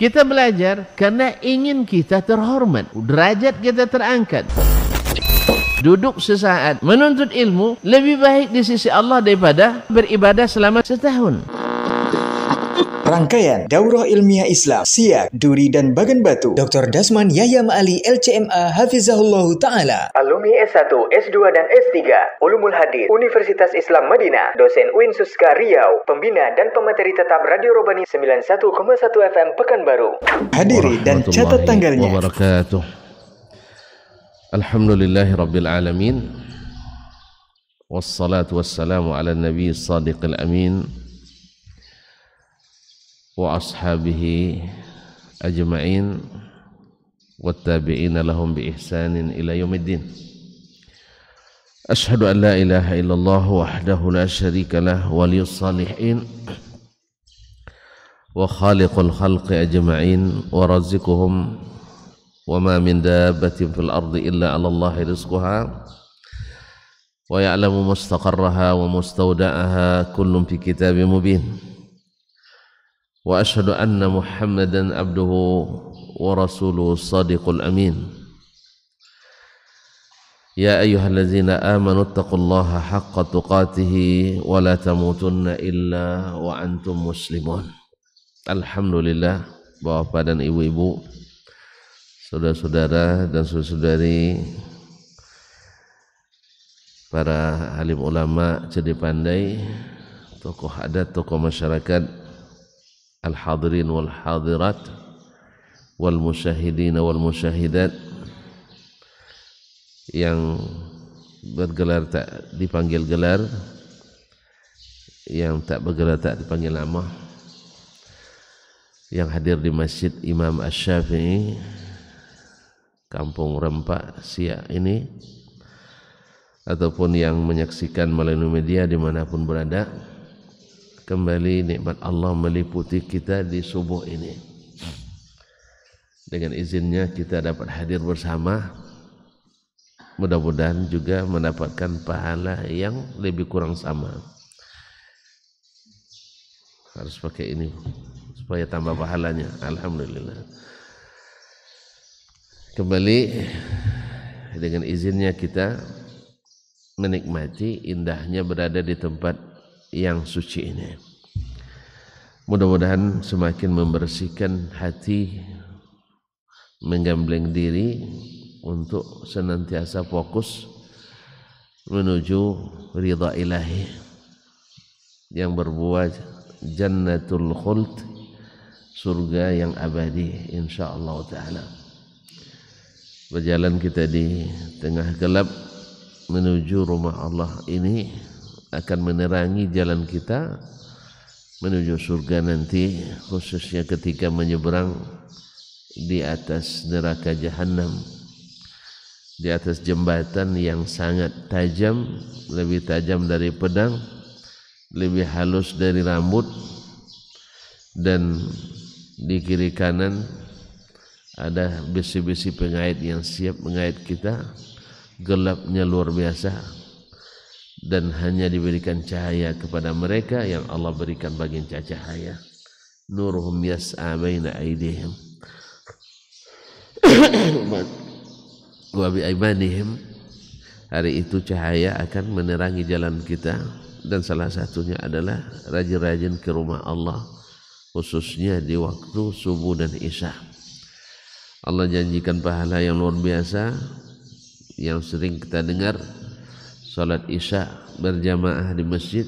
Kita belajar karena ingin kita terhormat, derajat kita terangkat. Duduk sesaat menuntut ilmu lebih baik di sisi Allah daripada beribadah selama setahun. Rangkaian Daurah Ilmiah Islam Siak, Duri dan Bagan Batu Dr. Dasman Yahya Ma'ali LCMA Hafizahullah Ta'ala, alumni S1, S2 dan S3 Ulumul Hadis Universitas Islam Madinah, dosen UIN Suska Riau, pembina dan pemateri tetap Radio Robani 91,1 FM Pekanbaru. Hadiri dan catat tanggalnya. Wabarakatuh. Alhamdulillahi Rabbil Alamin, wassalatu wassalamu ala nabi sadiqil amin wa ashabihi ajma'in wattabi'ina lahum bi ihsanin ila yaumiddin. Ashhadu an la ilaha illallah wahdahu la syarika lah waliyus salihin wa khaliqul khalqi ajma'in wa raziquhum wa ma min dabbatin fil ardi illa 'ala Allahi rizquha wa ya'lamu mustaqarraha wa mustawda'aha kullun fi kitabim mubin. Wa ashhadu anna Muhammadan abduhu wa rasuluhu sadiqul amin. Ya ayyuhallazina amanu taqullaha haqqa tuqatih wa la tamutunna illa wa antum muslimun. Alhamdulillah, Bapak dan Ibu-ibu, saudara-saudara dan saudari, para alim ulama, cerdik pandai, tokoh adat, tokoh masyarakat, al-hadirin wal hadirat wal musyahidin wal musyahidat yang bergelar tak dipanggil gelar, yang tak bergelar tak dipanggil nama, yang hadir di Masjid Imam Asy-Syafi'i Kampung Rempak Siak ini, ataupun yang menyaksikan melalui media dimanapun berada. Kembali nikmat Allah meliputi kita di subuh ini. Dengan izinnya kita dapat hadir bersama. Mudah-mudahan juga mendapatkan pahala yang lebih kurang sama. Harus pakai ini supaya tambah pahalanya. Alhamdulillah. Kembali dengan izinnya kita menikmati indahnya berada di tempat yang suci ini. Mudah-mudahan semakin membersihkan hati, menggambleng diri untuk senantiasa fokus menuju ridha ilahi yang berbuah jannatul khuld, surga yang abadi insyaallah taala. Berjalan kita di tengah gelap menuju rumah Allah ini akan menerangi jalan kita menuju surga nanti, khususnya ketika menyeberang di atas neraka jahanam, di atas jembatan yang sangat tajam, lebih tajam dari pedang, lebih halus dari rambut, dan di kiri kanan ada besi-besi pengait yang siap mengait kita. Gelapnya luar biasa, dan hanya diberikan cahaya kepada mereka yang Allah berikan bagian cahaya. Nuruhum yas'a baina aydihim wa bi aymanihim. Hari itu cahaya akan menerangi jalan kita, dan salah satunya adalah rajin-rajin ke rumah Allah, khususnya di waktu subuh dan isya. Allah janjikan pahala yang luar biasa yang sering kita dengar. Salat isya berjamaah di masjid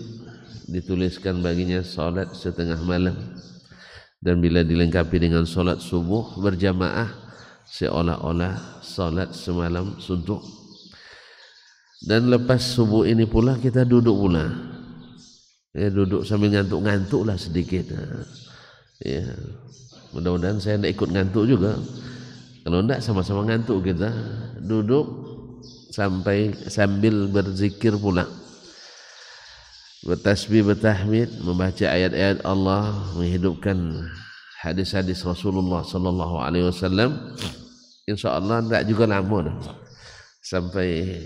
dituliskan baginya salat setengah malam, dan bila dilengkapi dengan salat subuh berjamaah seolah-olah salat semalam suntuk. Dan lepas subuh ini pula kita duduk pula, ya, duduk sambil ngantuk-ngantuk lah sedikit, ya. Mudah-mudahan saya tidak ikut ngantuk juga. Kalau tidak sama-sama ngantuk kita, duduk sambil berzikir pula, bertasbih, bertahmid, membaca ayat-ayat Allah, menghidupkan hadis-hadis Rasulullah sallallahu alaihi wasallam. Insyaallah tidak juga lama dah. Sampai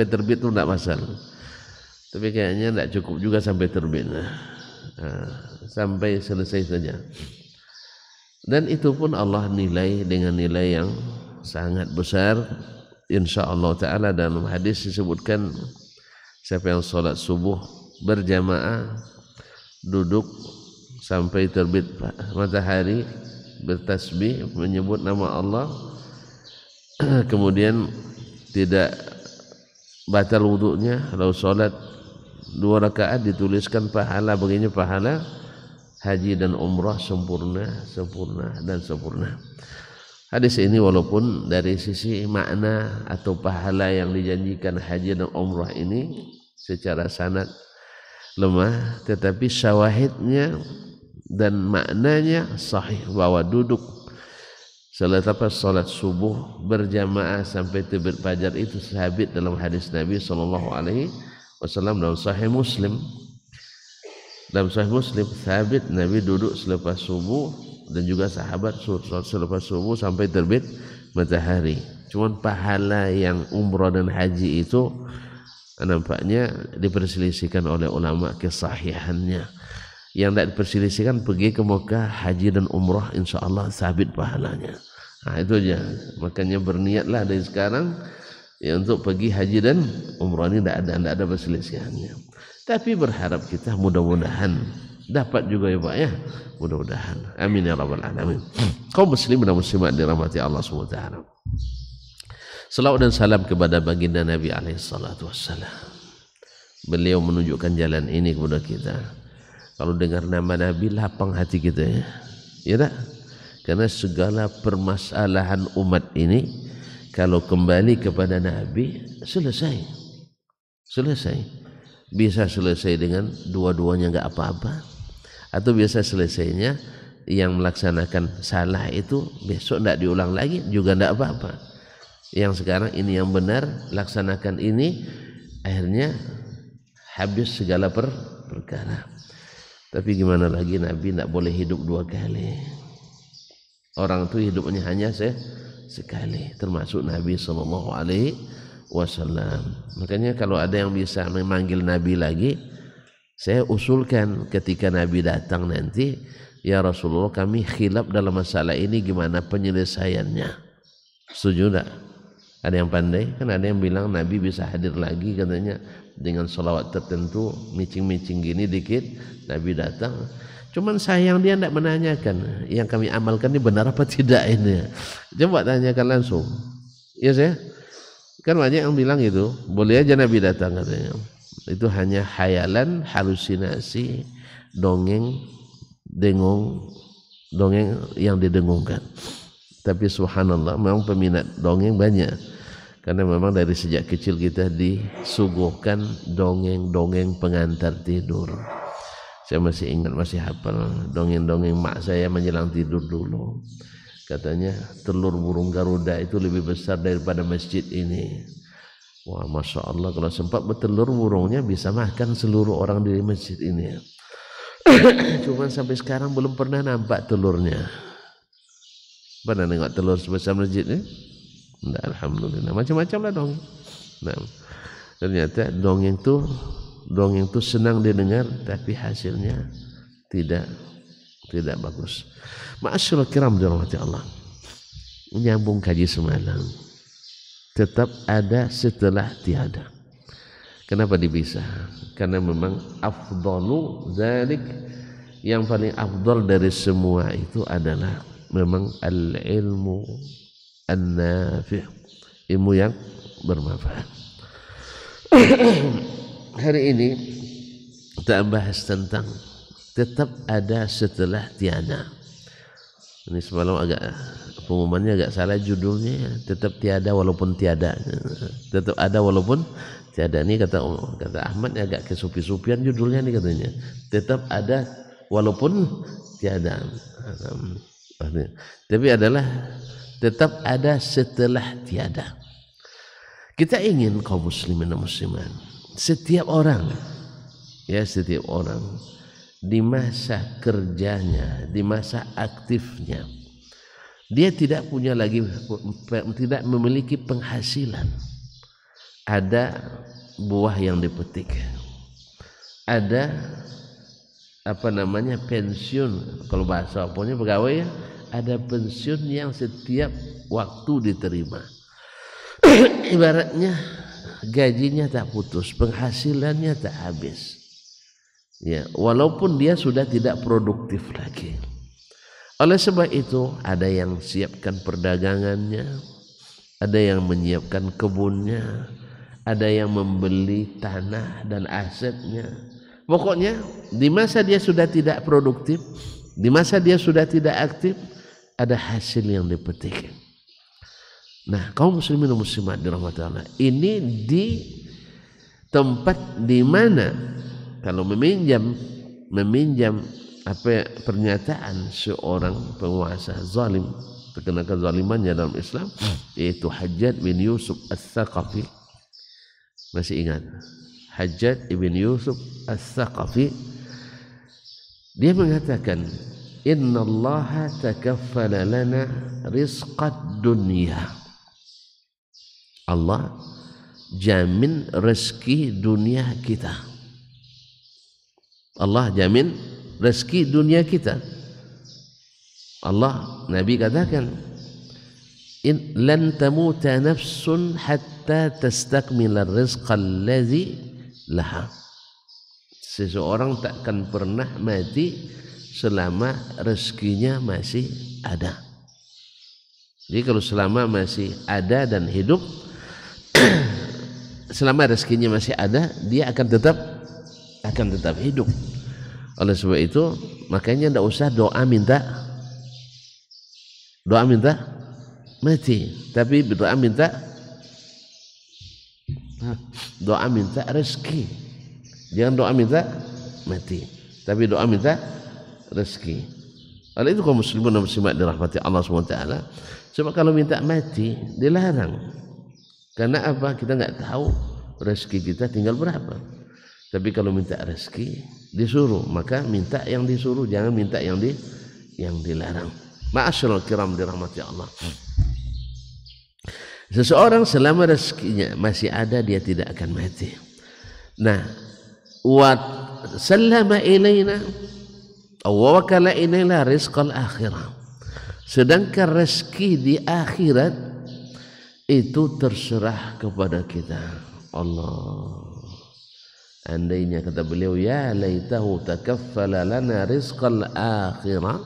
terbit tu tidak masalah. Tapi kayaknya tidak cukup juga sampai terbit. Sampai selesai saja. Dan itu pun Allah nilai dengan nilai yang sangat besar, insyaallah taala. Dalam hadis disebutkan siapa yang salat subuh berjamaah duduk sampai terbit matahari bertasbih menyebut nama Allah kemudian tidak batal wudunya, lalu salat 2 rakaat dituliskan pahala begini, pahala haji dan umrah sempurna dan sempurna. Hadis ini walaupun dari sisi makna atau pahala yang dijanjikan haji dan umrah ini secara sanad lemah, tetapi syawahidnya dan maknanya sahih, bahwa duduk salat subuh berjamaah sampai terbit fajar itu sabit dalam hadis Nabi sallallahu alaihi wasallam dalam Sahih Muslim. Dalam Sahih Muslim sabit Nabi duduk selepas subuh dan juga sahabat selepas subuh sampai terbit matahari. Cuman pahala yang umrah dan haji itu nampaknya diperselisihkan oleh ulama kesahihannya. Yang tidak diperselisihkan pergi ke Mekah haji dan umrah insyaallah sabit pahalanya. Nah itu aja. Makanya berniatlah dari sekarang ya untuk pergi haji dan umrah ini tidak ada perselisihannya. Tapi berharap kita mudah-mudahan dapat juga ya Pak ya. Mudah-mudahan. Amin ya rabbal alamin. Kaum muslimin dan muslimat dirahmati Allah Subhanahu wa taala. Salawat dan salam kepada baginda Nabi alaihi salatu wassalam. Beliau menunjukkan jalan ini kepada kita. Kalau dengar nama Nabi lapang hati kita ya. Ya tak? Karena segala permasalahan umat ini kalau kembali kepada Nabi selesai. Bisa selesai dengan dua-duanya enggak apa-apa. Atau biasa selesainya yang melaksanakan salah itu besok enggak diulang lagi juga enggak apa-apa. Yang sekarang ini yang benar, laksanakan ini, akhirnya habis segala perkara. Tapi gimana lagi, Nabi tidak boleh hidup 2 kali. Orang itu hidupnya hanya sekali, termasuk Nabi SAW. Makanya kalau ada yang bisa memanggil Nabi lagi, saya usulkan ketika Nabi datang nanti, ya Rasulullah kami khilaf dalam masalah ini, gimana penyelesaiannya? Setuju tak? Ada yang pandai? Kan ada yang bilang Nabi bisa hadir lagi katanya dengan salawat tertentu, micing-micing gini dikit Nabi datang. Cuman sayang dia tidak menanyakan yang kami amalkan ini benar apa tidak ini. Coba tanyakan langsung. Ya saya kan banyak yang bilang itu boleh aja Nabi datang katanya. Itu hanya khayalan, halusinasi, dongeng yang didengungkan. Tapi subhanallah memang peminat dongeng banyak. Karena memang dari sejak kecil kita disuguhkan dongeng-dongeng pengantar tidur. Saya masih ingat, masih hafal dongeng-dongeng mak saya menjelang tidur dulu. Katanya telur burung Garuda itu lebih besar daripada masjid ini. Wah, Masya Allah, kalau sempat bertelur burungnya bisa makan seluruh orang di masjid ini. Cuma sampai sekarang belum pernah nampak telurnya. Pernah nengok telur sebesar masjid ini? Tidak, alhamdulillah. Macam-macam lah dongeng. Nah, ternyata dongeng itu senang didengar, tapi hasilnya tidak bagus. Ma'asyiral kiram dirahmati Allah. Menyambung kaji semalam. Tetap ada setelah tiada. Kenapa dipisah? Karena memang afdalu dzalik, yang paling afdal dari semua itu adalah memang al-ilmu an-nafi', ilmu yang bermanfaat. Hari ini kita bahas tentang tetap ada setelah tiada. Ini semalam agak pengumumannya agak salah judulnya, tetap tiada walaupun tiada. Tetap ada walaupun tiada. Ini kata Ahmad agak kesupi-supian judulnya nih katanya. Tetap ada walaupun tiada. Tapi adalah tetap ada setelah tiada. Kita ingin kaum muslimin dan muslimat, setiap orang di masa kerjanya, di masa aktifnya, dia tidak memiliki penghasilan. Ada buah yang dipetik, ada pensiun, kalau bahasa apanya pegawai ya, ada pensiun yang setiap waktu diterima. Ibaratnya gajinya tak putus, penghasilannya tak habis. Ya, walaupun dia sudah tidak produktif lagi. Oleh sebab itu ada yang siapkan perdagangannya, ada yang menyiapkan kebunnya, ada yang membeli tanah dan asetnya. Pokoknya di masa dia sudah tidak produktif, di masa dia sudah tidak aktif, ada hasil yang dipetik. Nah, kaum muslimin dan muslimat dirahmati Allah, ini di tempat di mana kalau meminjam apa pernyataan seorang penguasa zalim, terkena kezalimannya dalam Islam, yaitu Hajjaj bin Yusuf Ats-Tsaqafi. Masih ingat Hajjaj bin Yusuf Ats-Tsaqafi? Dia mengatakan, innallaha takaffala lana rizqad dunya. Allah jamin rezeki dunia kita. Allah jamin rezeki dunia kita. Allah, Nabi katakan, in lan tamuta nafsun hatta tastakmila rizqa allazi laha. Seseorang takkan pernah mati selama rezekinya masih ada. Jadi kalau selama masih ada dan hidup, selama rezekinya masih ada, dia akan tetap hidup. Oleh sebab itu, makanya tidak usah doa minta mati, tapi doa minta rezeki. Jangan doa minta mati, tapi doa minta rezeki. Oleh itu kaum muslimin dan muslimat dirahmati Allah SWT, sebab kalau minta mati dilarang. Karena apa? Kita nggak tahu rezeki kita tinggal berapa. Tapi kalau minta rezeki disuruh, maka minta yang disuruh, jangan minta yang dilarang. Ma'asyiral kiram dirahmati Allah. Seseorang selama rezekinya masih ada, dia tidak akan mati. Nah, wa sallama ilaina wa wakala ilaina rizqal akhirah. Sedangkan rezeki di akhirat itu terserah kepada kita. Allah, andainya, kata beliau, ya laitahu takaffala lana rizqal akhirah,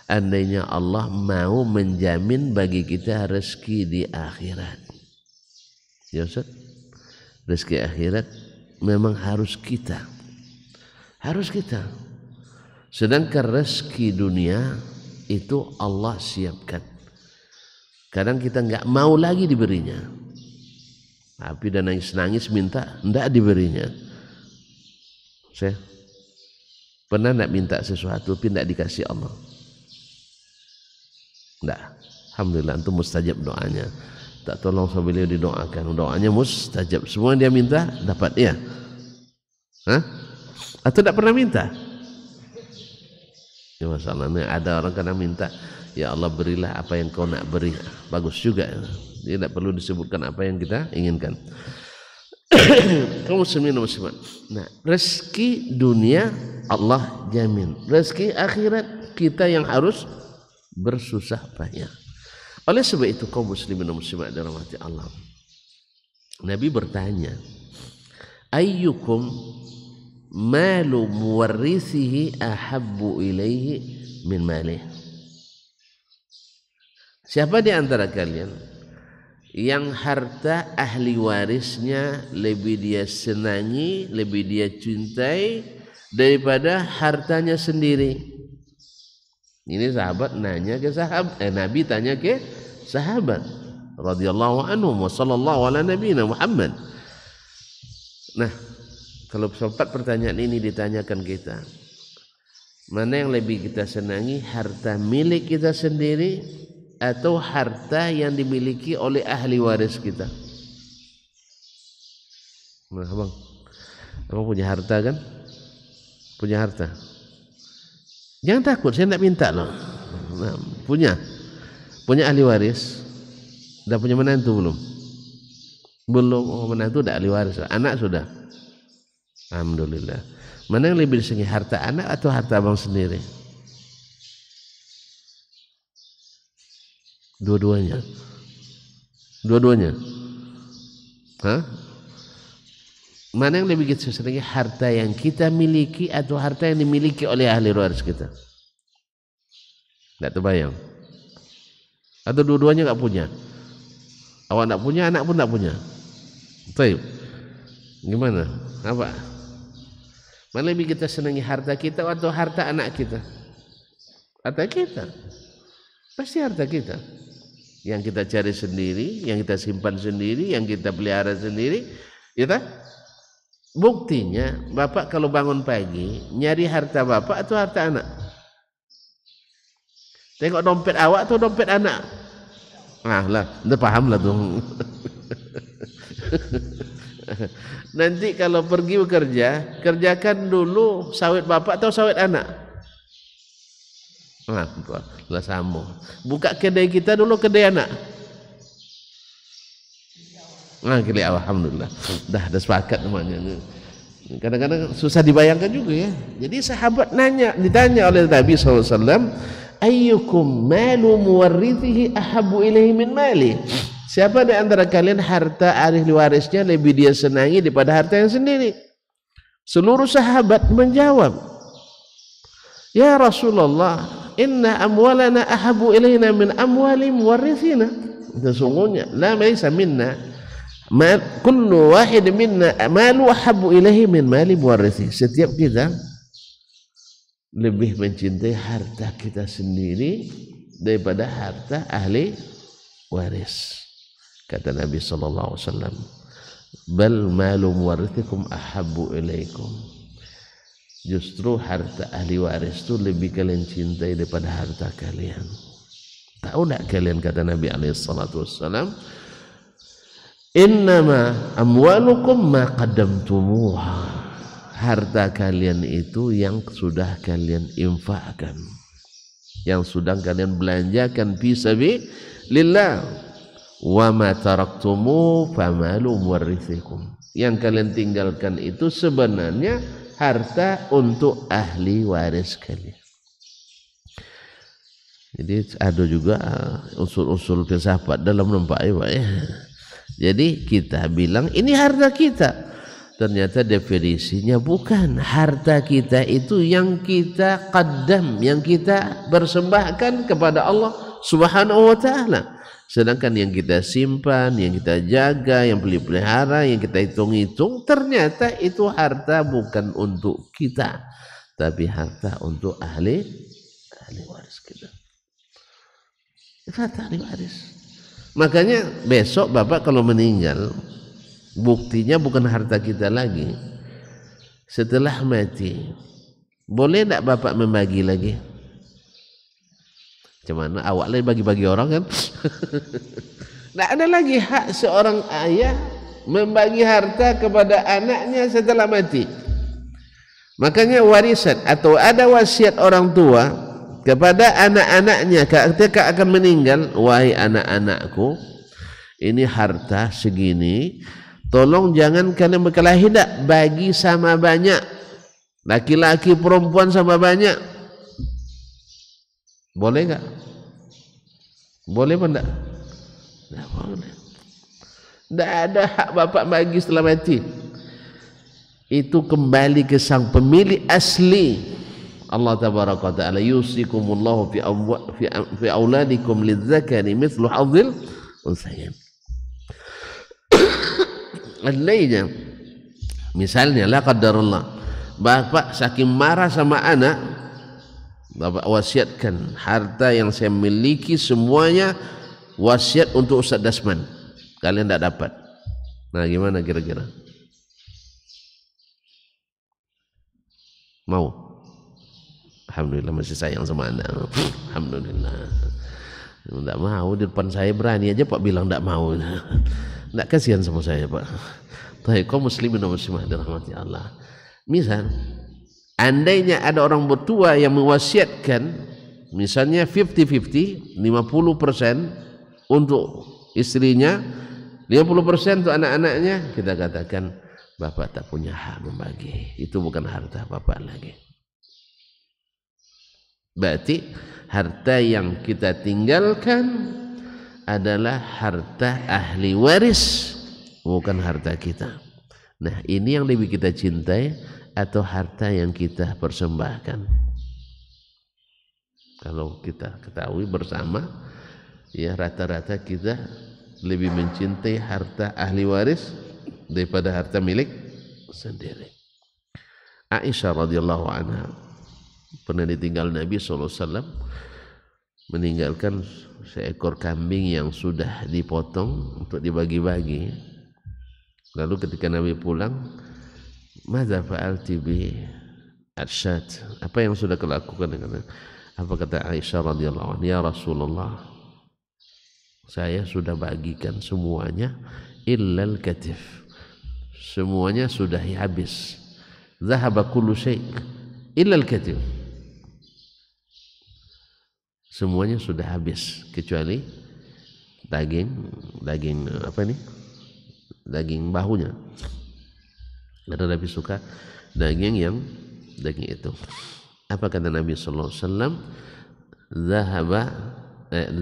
andainya Allah mau menjamin bagi kita rezeki di akhirat. Ya Ustaz, rezeki akhirat memang harus kita. Sedangkan rezeki dunia itu Allah siapkan. Kadang kita nggak mau lagi diberinya, tapi dan nangis minta, ndak diberinya. Saya pernah ndak minta sesuatu tapi ndak dikasih Allah? Ndak. Alhamdulillah, itu mustajab doanya. Tak tolong sama beliau didoakan, doanya mustajab. Semua yang dia minta dapat, ya? Hah? Atau ndak pernah minta? Ya, masalahnya ada orang kadang minta, ya Allah berilah apa yang kau nak beri. Bagus juga, dia tidak perlu disebutkan apa yang kita inginkan. Kaum muslimin dan muslimat. Nah, rezeki dunia Allah jamin, rezeki akhirat kita yang harus bersusah payah. Oleh sebab itu kaum muslimin dan muslimat dirahmati Allah, Nabi bertanya, ayyukum malu muwarrisihi ahabbu ilaihi min malih. Siapa di antara kalian yang harta ahli warisnya lebih dia senangi, lebih dia cintai daripada hartanya sendiri? Ini sahabat nanya ke sahabat, Nabi tanya ke sahabat radhiyallahu anhum wa sallallahu ala nabiyina Muhammad. Nah, kalau sempat pertanyaan ini ditanyakan kita, mana yang lebih kita senangi, harta milik kita sendiri atau harta yang dimiliki oleh ahli waris kita? Nah, abang punya harta kan? Punya harta. Jangan takut, saya tidak minta loh. Nah, punya ahli waris. Sudah punya menantu belum? Belum. Oh, menantu sudah ahli waris. Anak sudah. Alhamdulillah. Mana yang lebih disenangi, harta anak atau harta abang sendiri? Dua-duanya. Hah? Mana yang lebih kita senangi, harta yang kita miliki atau harta yang dimiliki oleh ahli waris kita? Tidak terbayang. Atau dua-duanya nggak punya? Awak nggak punya, anak pun nggak punya. Baik. Gimana? Apa? Mana lebih kita senangi, harta kita atau harta anak kita? Harta kita. Pasti harta kita. Yang kita cari sendiri, yang kita simpan sendiri, yang kita pelihara sendiri, ya tak? Buktinya, bapak kalau bangun pagi, nyari harta bapak atau harta anak? Tengok dompet awak atau dompet anak? Nah lah, anda paham lah tuh. Nanti kalau pergi bekerja, kerjakan dulu sawit bapak atau sawit anak? Nah, lah sama. Buka kedai kita dulu, kedai anak. Nah, kali alhamdulillah. Dah sepakat namanya. Kadang-kadang susah dibayangkan juga ya. Jadi sahabat ditanya oleh Nabi SAW, ayyukum malu muwarrithihi ahabbu ilaihi min mali? Siapa di antara kalian harta ahli warisnya lebih dia senangi daripada harta yang sendiri? Seluruh sahabat menjawab, ya Rasulullah, inna amwalana ahabbu ilaina min amwali muwarrithina. Sesungguhnya la laisa minna kullu wahid minna malu ahabbu ilaihi min mali muwarrithi. Setiap kita lebih mencintai harta kita sendiri daripada harta ahli waris. Kata Nabi sallallahu alaihi wasallam, bal malu muwarrithikum ahabbu ilaikum. Justru harta ahli waris itu lebih kalian cintai daripada harta kalian. Tahu tak kalian, kata Nabi alaihi salatu wasallam, innama amwalukum ma qaddamtumuha. Harta kalian itu yang sudah kalian infakkan, yang sudah kalian belanjakan fi sabilillah. Wa ma taraktumu famalu muwarrithikum. Yang kalian tinggalkan itu sebenarnya harta untuk ahli waris kalian. Jadi ada juga usul-usul filsafat dalam nampak ya. Jadi kita bilang ini harta kita. Ternyata definisinya bukan. Harta kita itu yang kita qaddam, yang kita persembahkan kepada Allah Subhanahu wa ta'ala. Sedangkan yang kita simpan, yang kita jaga, yang pelihara, yang kita hitung-hitung, ternyata itu harta bukan untuk kita, tapi harta untuk ahli waris kita. Harta ahli waris. Makanya besok bapak kalau meninggal, buktinya bukan harta kita lagi. Setelah mati, boleh tak bapak membagi lagi? Cuman awak lagi bagi-bagi orang kan? Tak ada lagi hak seorang ayah membagi harta kepada anaknya setelah mati. Makanya warisan atau ada wasiat orang tua kepada anak-anaknya ketika akan meninggal, wahai anak-anakku, ini harta segini, tolong jangan kalian berkelahi, tak bagi sama banyak, laki-laki perempuan sama banyak. Boleh enggak? Boleh apa enggak? Enggak boleh. Enggak ada hak bapak bagi setelah mati. Itu kembali ke sang pemilik asli. Allah tabaraka taala yusikumullahu fi auladikum lidzakari mithlu hadzil unthayain. Andainya misalnya la qadarullah, bapak saking marah sama anak, bapak wasiatkan harta yang saya miliki semuanya wasiat untuk Ustaz Dasman, kalian tidak dapat. Nah gimana kira-kira? Mau? Alhamdulillah masih sayang sama anak. Alhamdulillah. Tidak mau, di depan saya berani aja pak bilang tidak mau. Tidak kasihan sama saya pak. Tapi kaum muslimin dan muslimah dirahmati Allah. Misal andainya ada orang bertua yang mewasiatkan misalnya 50-50, 50% untuk istrinya, 50% untuk anak-anaknya, kita katakan bapak tak punya hak membagi. Itu bukan harta bapak lagi. Berarti harta yang kita tinggalkan adalah harta ahli waris, bukan harta kita. Nah, ini yang lebih kita cintai atau harta yang kita persembahkan. Kalau kita ketahui bersama, ya rata-rata kita lebih mencintai harta ahli waris daripada harta milik sendiri. Aisyah radhiyallahu anha pernah ditinggal Nabi SAW, meninggalkan seekor kambing yang sudah dipotong untuk dibagi-bagi. Lalu ketika Nabi pulang, madza fa'alti bi arsyad, apa yang sudah kau lakukan dengan, apa kata Aisyah radhiyallahu anha, ya Rasulullah, saya sudah bagikan semuanya illal katif, semuanya sudah habis. Zahaba kullu syai' illal katif, semuanya sudah habis kecuali daging apa ini, daging bahunya, karena Nabi suka daging itu. Apa kata Nabi sallallahu alaihi wasallam,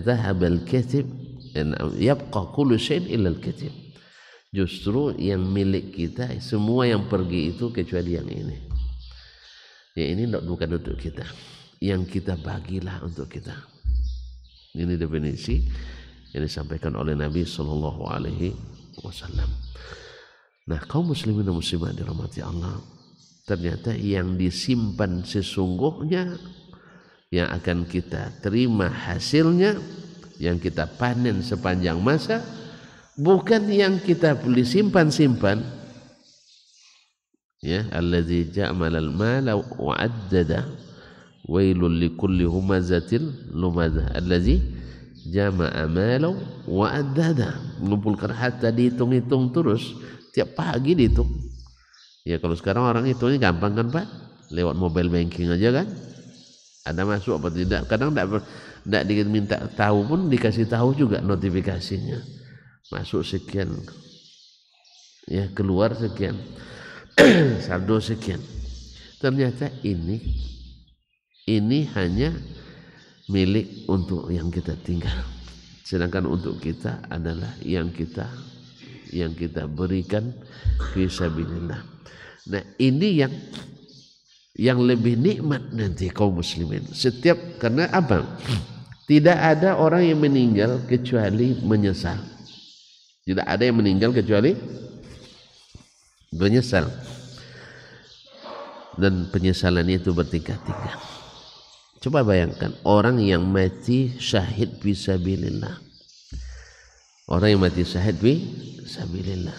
zahaba al-katib, yabqa kullu syai'in illa al-katib, justru yang milik kita semua yang pergi itu kecuali yang ini. Ya, ini bukan untuk kita, yang kita bagilah untuk kita. Ini definisi yang disampaikan oleh Nabi sallallahu alaihi wasallam. Nah, kaum muslimin dan muslimat dirahmati Allah, ternyata yang disimpan sesungguhnya, yang akan kita terima hasilnya, yang kita panen sepanjang masa, bukan yang kita beli simpan-simpan. Ya, allazi ja'malal mala wa addada wailul likulli humazatil lumazah allazi jama'a mala wa addada, mengumpulkan harta dihitung-hitung terus, tiap pagi dihitung. Ya, kalau sekarang orang hitungnya gampang kan Pak, lewat mobile banking aja kan, ada masuk apa tidak, kadang tidak diminta tahu pun dikasih tahu juga notifikasinya, masuk sekian, ya keluar sekian, saldo sekian. Ternyata ini hanya milik untuk yang kita tinggal, sedangkan untuk kita adalah yang kita berikan fisabilillah. Nah, ini yang lebih nikmat nanti kaum muslimin setiap, karena apa? Tidak ada orang yang meninggal kecuali menyesal. Tidak ada yang meninggal kecuali menyesal. Dan penyesalan itu bertingkat-tingkat. Coba bayangkan orang yang mati syahid fisabilillah. Orang yang mati syahid fisabilillah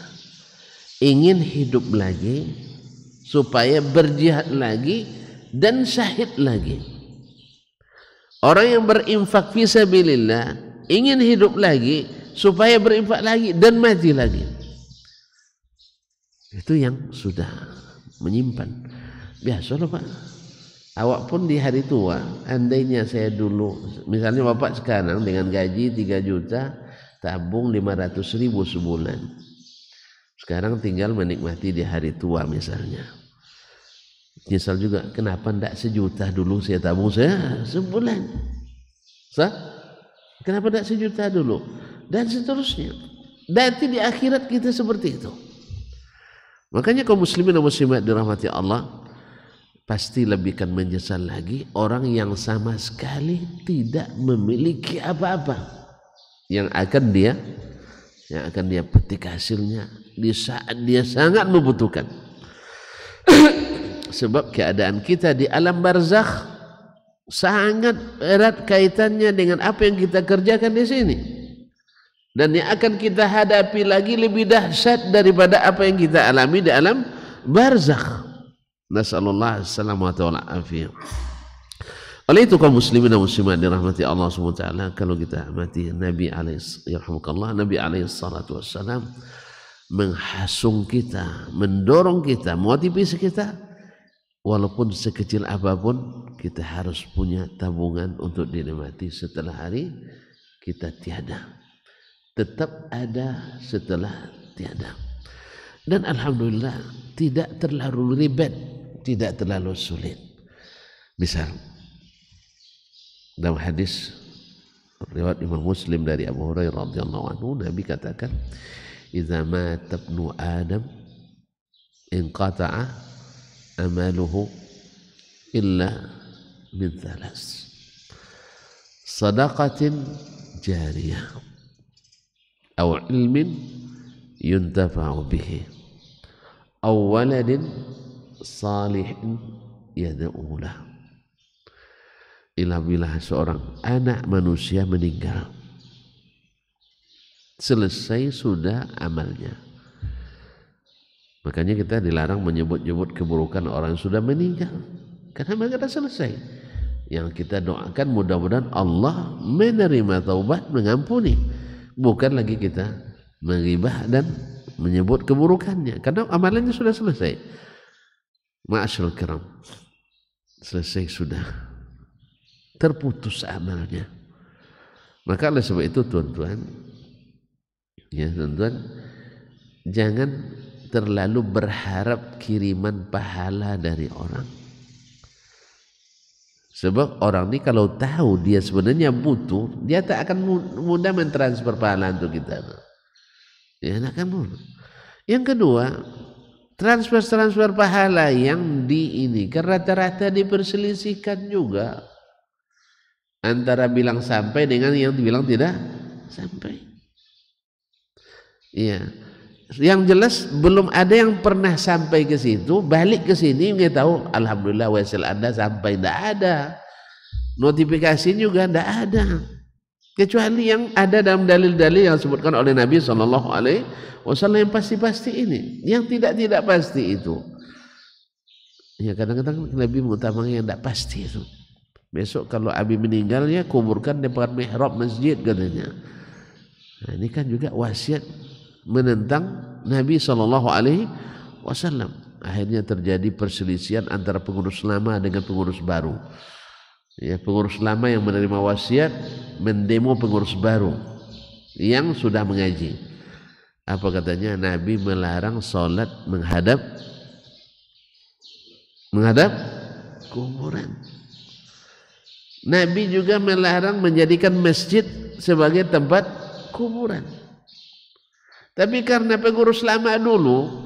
ingin hidup lagi supaya berjihad lagi dan syahid lagi. Orang yang berinfak fisabilillah ingin hidup lagi supaya berinfak lagi dan mati lagi. Itu yang sudah menyimpan. Biasalah Pak, awak pun di hari tua, andainya saya dulu, misalnya Bapak sekarang dengan gaji 3 juta, tabung 500.000 sebulan, sekarang tinggal menikmati di hari tua misalnya. Nyesal juga, kenapa tidak 1 juta dulu saya tabung saya sebulan? Kenapa tidak 1 juta dulu? Dan seterusnya. Nanti di akhirat kita seperti itu. Makanya kaum muslimin dan muslimat dirahmati Allah, pasti lebihkan menyesal lagi orang yang sama sekali tidak memiliki apa-apa yang akan dia petik hasilnya di saat dia sangat membutuhkan. Sebab keadaan kita di alam barzakh sangat erat kaitannya dengan apa yang kita kerjakan di sini, dan yang akan kita hadapi lagi lebih dahsyat daripada apa yang kita alami di alam barzakh. Nasallallahu alaihi wasallam. Oleh itu kaum muslimin dan muslimat dirahmati Allah SWT, kalau kita mati, Nabi alaihi salatu wassalam menghasung kita, mendorong kita, motivasi kita, walaupun sekecil apapun kita harus punya tabungan untuk dinikmati setelah hari kita tiada. Tetap ada setelah tiada. Dan alhamdulillah tidak terlalu ribet, tidak terlalu sulit. Misal dalam hadis riwayat Imam Muslim dari Abu Hurairah radhiyallahu anhu, Nabi katakan, "Idza mata ibnu Adam inqata'a amaluhu illa min thalas. Sadaqatin jariyah aw ilmin yuntafa'u bihi aw waladin salihin yad'u lahu." Bila seorang anak manusia meninggal, selesai sudah amalnya. Makanya kita dilarang menyebut-nyebut keburukan orang yang sudah meninggal, karena mereka sudah selesai. Yang kita doakan mudah-mudahan Allah menerima taubat, mengampuni, bukan lagi kita menghibah dan menyebut keburukannya, karena amalannya sudah selesai. Ma'asyarul kiram, selesai sudah, terputus amalnya. Maka oleh sebab itu tuan-tuan, ya tuan-tuan, jangan terlalu berharap kiriman pahala dari orang. Sebab orang ini kalau tahu dia sebenarnya butuh, dia tak akan mudah mentransfer pahala untuk kita. Ya, tak akan mudah. Yang kedua, transfer pahala yang ini kan rata-rata diperselisihkan juga antara bilang sampai dengan yang dibilang tidak sampai. Iya. Yang jelas belum ada yang pernah sampai ke situ, balik ke sini nggak tahu, alhamdulillah wesel Anda sampai, tidak ada. Notifikasi juga tidak ada. Kecuali yang ada dalam dalil-dalil yang disebutkan oleh Nabi SAW yang pasti-pasti ini. Yang tidak pasti itu. Ya kadang-kadang Nabi mengutamakan yang tidak pasti itu. Besok kalau Abi meninggal ya kuburkan di depan mihrab masjid katanya. Nah, ini kan juga wasiat menentang Nabi SAW. Akhirnya terjadi perselisihan antara pengurus lama dengan pengurus baru. Ya, pengurus lama yang menerima wasiat mendemo pengurus baru yang sudah mengaji. Apa katanya? Nabi melarang sholat menghadap kuburan. Nabi juga melarang menjadikan masjid sebagai tempat kuburan. Tapi karena pengurus lama dulu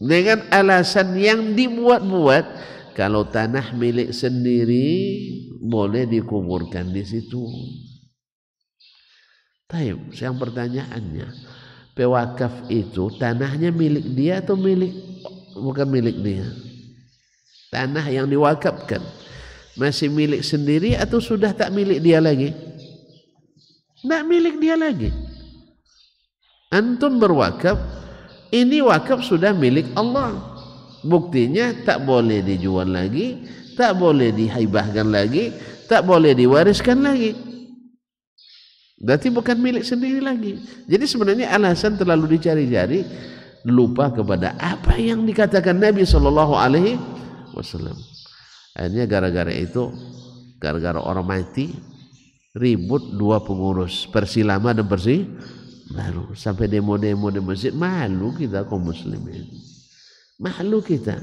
dengan alasan yang dibuat-buat, kalau tanah milik sendiri boleh dikuburkan di situ. Taib, yang pertanyaannya, pewakaf itu tanahnya milik dia atau bukan milik dia? Tanah yang diwakafkan masih milik sendiri atau sudah tak milik dia lagi? Tak milik dia lagi. Antum berwakaf, ini wakaf sudah milik Allah. Buktinya tak boleh dijual lagi, tak boleh dihibahkan lagi, tak boleh diwariskan lagi. Berarti bukan milik sendiri lagi. Jadi sebenarnya alasan terlalu dicari-cari, lupa kepada apa yang dikatakan Nabi SAW. Akhirnya gara-gara itu, gara-gara orang mati, ribut dua pengurus, Persi lama dan Persi baru, sampai demo-demo di masjid. Malu kita kaum muslimin, malu kita.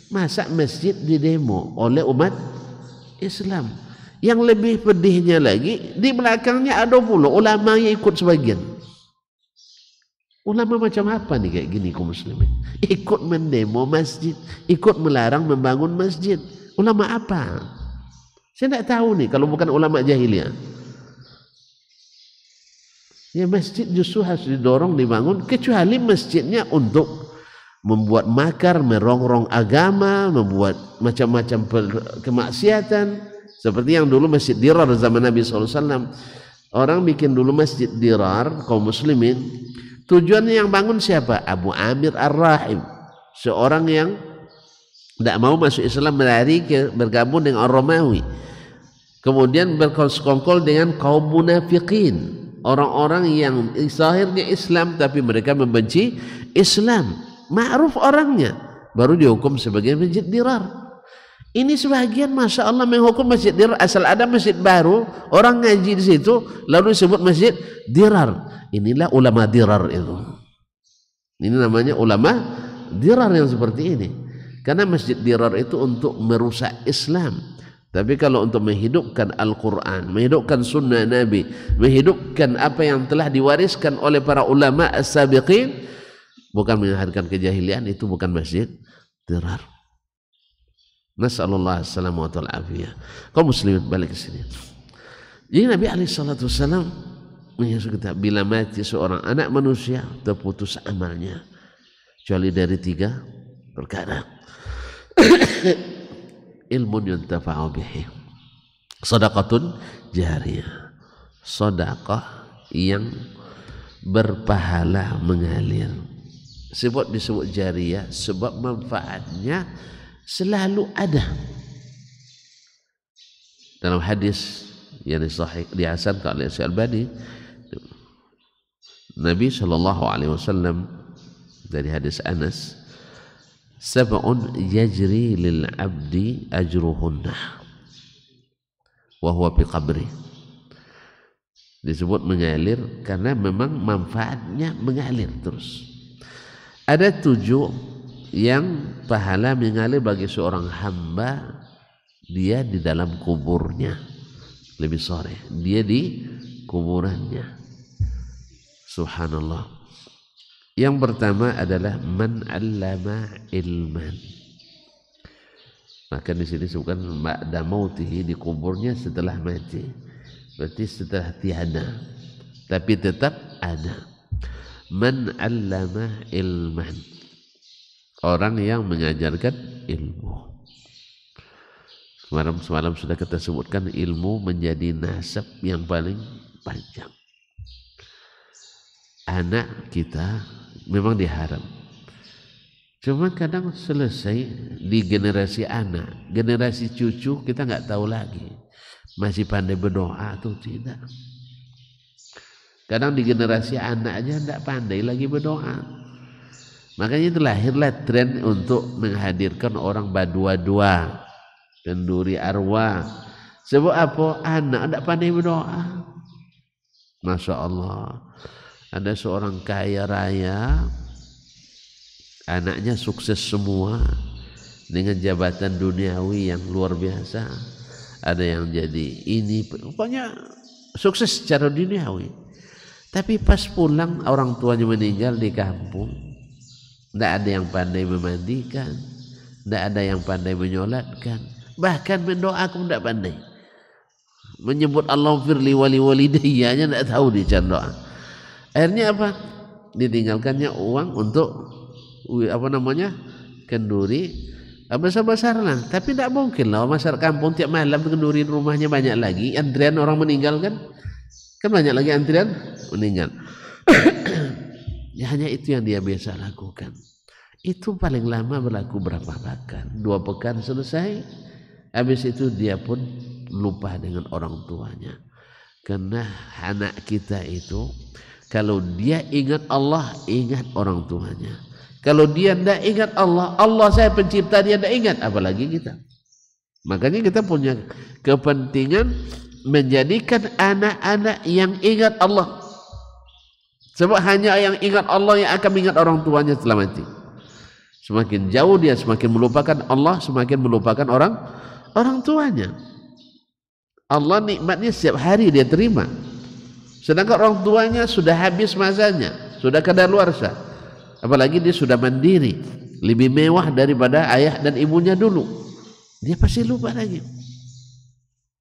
Masa masjid didemo oleh umat Islam? Yang lebih pedihnya lagi, di belakangnya ada pula ulama yang ikut sebagian. Ulama macam apa nih kayak gini kaum muslimin? Ikut mendemo masjid, ikut melarang membangun masjid. Ulama apa? Saya tidak tahu nih kalau bukan ulama jahiliyah. Ya masjid justru harus didorong dibangun, kecuali masjidnya untuk membuat makar, merongrong agama, membuat macam-macam kemaksiatan, seperti yang dulu Masjid Dirar zaman Nabi SAW. Orang bikin dulu Masjid Dirar, kaum muslimin, tujuannya yang bangun siapa? Abu Amir Ar-Rahib, seorang yang tidak mau masuk Islam, bergabung dengan orang Romawi, kemudian berkongkol dengan kaum munafikin, orang-orang yang zahirnya Islam tapi mereka membenci Islam, ma'ruf orangnya, baru dihukum sebagai Masjid Dirar. Ini sebagian Masya Allah menghukum Masjid Dirar, asal ada masjid baru, orang ngaji di situ lalu disebut Masjid Dirar. Inilah ulama Dirar itu. Ini namanya ulama Dirar yang seperti ini. Karena Masjid Dirar itu untuk merusak Islam. Tapi kalau untuk menghidupkan Al-Quran, menghidupkan sunnah Nabi, menghidupkan apa yang telah diwariskan oleh para ulama as-sabiqin, bukan menghadirkan kejahilian, itu bukan masjid dirar. Nasallallahu alaihi wasallam. Kaum muslimin balik ke sini. Jadi Nabi alaihi salatu wasallam menyuruh kita, bila mati seorang anak manusia terputus amalnya kecuali dari 3 perkara. Ilmun yuntafa'u bihi, shadaqatun jariyah, sedekah yang berpahala mengalir. Sebab disebut jariyah sebab manfaatnya selalu ada. Dalam hadis yang sahih dihasankan oleh Syekh Albani, Nabi sallallahu alaihi wasallam dari hadis Anas, sab'un yajri lil abdi ajruhunna wa huwa fi qabri. Disebut mengalir karena memang manfaatnya mengalir terus. Ada 7 yang pahala mengalir bagi seorang hamba, dia di dalam kuburnya, lebih sore dia di kuburannya. Subhanallah. Yang pertama adalah man 'allama ilman. Maka di sini disebutkan ba'da mautihi, di kuburnya setelah mati. Berarti setelah tiada, tapi tetap ada. Man 'allama ilman, orang yang mengajarkan ilmu. Semalam sudah kita sebutkan ilmu menjadi nasab yang paling panjang. Anak kita memang diharam, cuma kadang selesai di generasi anak, generasi cucu kita nggak tahu lagi masih pandai berdoa atau tidak. Kadang di generasi anak aja nggak pandai lagi berdoa. Makanya itu lahirlah tren untuk menghadirkan orang badua-dua, kenduri arwah. Sebab apa? Anak nggak pandai berdoa. Masya Allah. Ada seorang kaya raya, anaknya sukses semua dengan jabatan duniawi yang luar biasa. Ada yang jadi ini, pokoknya sukses secara duniawi. Tapi pas pulang orang tuanya meninggal di kampung, tidak ada yang pandai memandikan, tidak ada yang pandai menyolatkan, bahkan mendoa pun tidak pandai. Menyebut Allahumma wali walidayya nya tidak tahu dia doa. Akhirnya apa? Ditinggalkannya uang untuk kenduri besar-besar lah. Tapi tidak mungkin lah masyarakat kampung tiap malam kenduri rumahnya banyak lagi, antrian orang meninggal kan banyak lagi antrian meninggal. Ya, hanya itu yang dia biasa lakukan. Itu paling lama berlaku berapa pekan? 2 pekan selesai. Habis itu dia pun lupa dengan orang tuanya. Karena anak kita itu kalau dia ingat Allah, ingat orang tuanya. Kalau dia tidak ingat Allah, Allah saya pencipta, dia tidak ingat, apalagi kita. Makanya kita punya kepentingan menjadikan anak-anak yang ingat Allah. Sebab hanya yang ingat Allah yang akan ingat orang tuanya setelah mati. Semakin jauh dia semakin melupakan Allah, semakin melupakan orang tuanya. Allah nikmatnya setiap hari dia terima. Sedangkan orang tuanya sudah habis masanya, sudah kadaluarsa. Apalagi dia sudah mandiri, lebih mewah daripada ayah dan ibunya dulu. Dia pasti lupa lagi.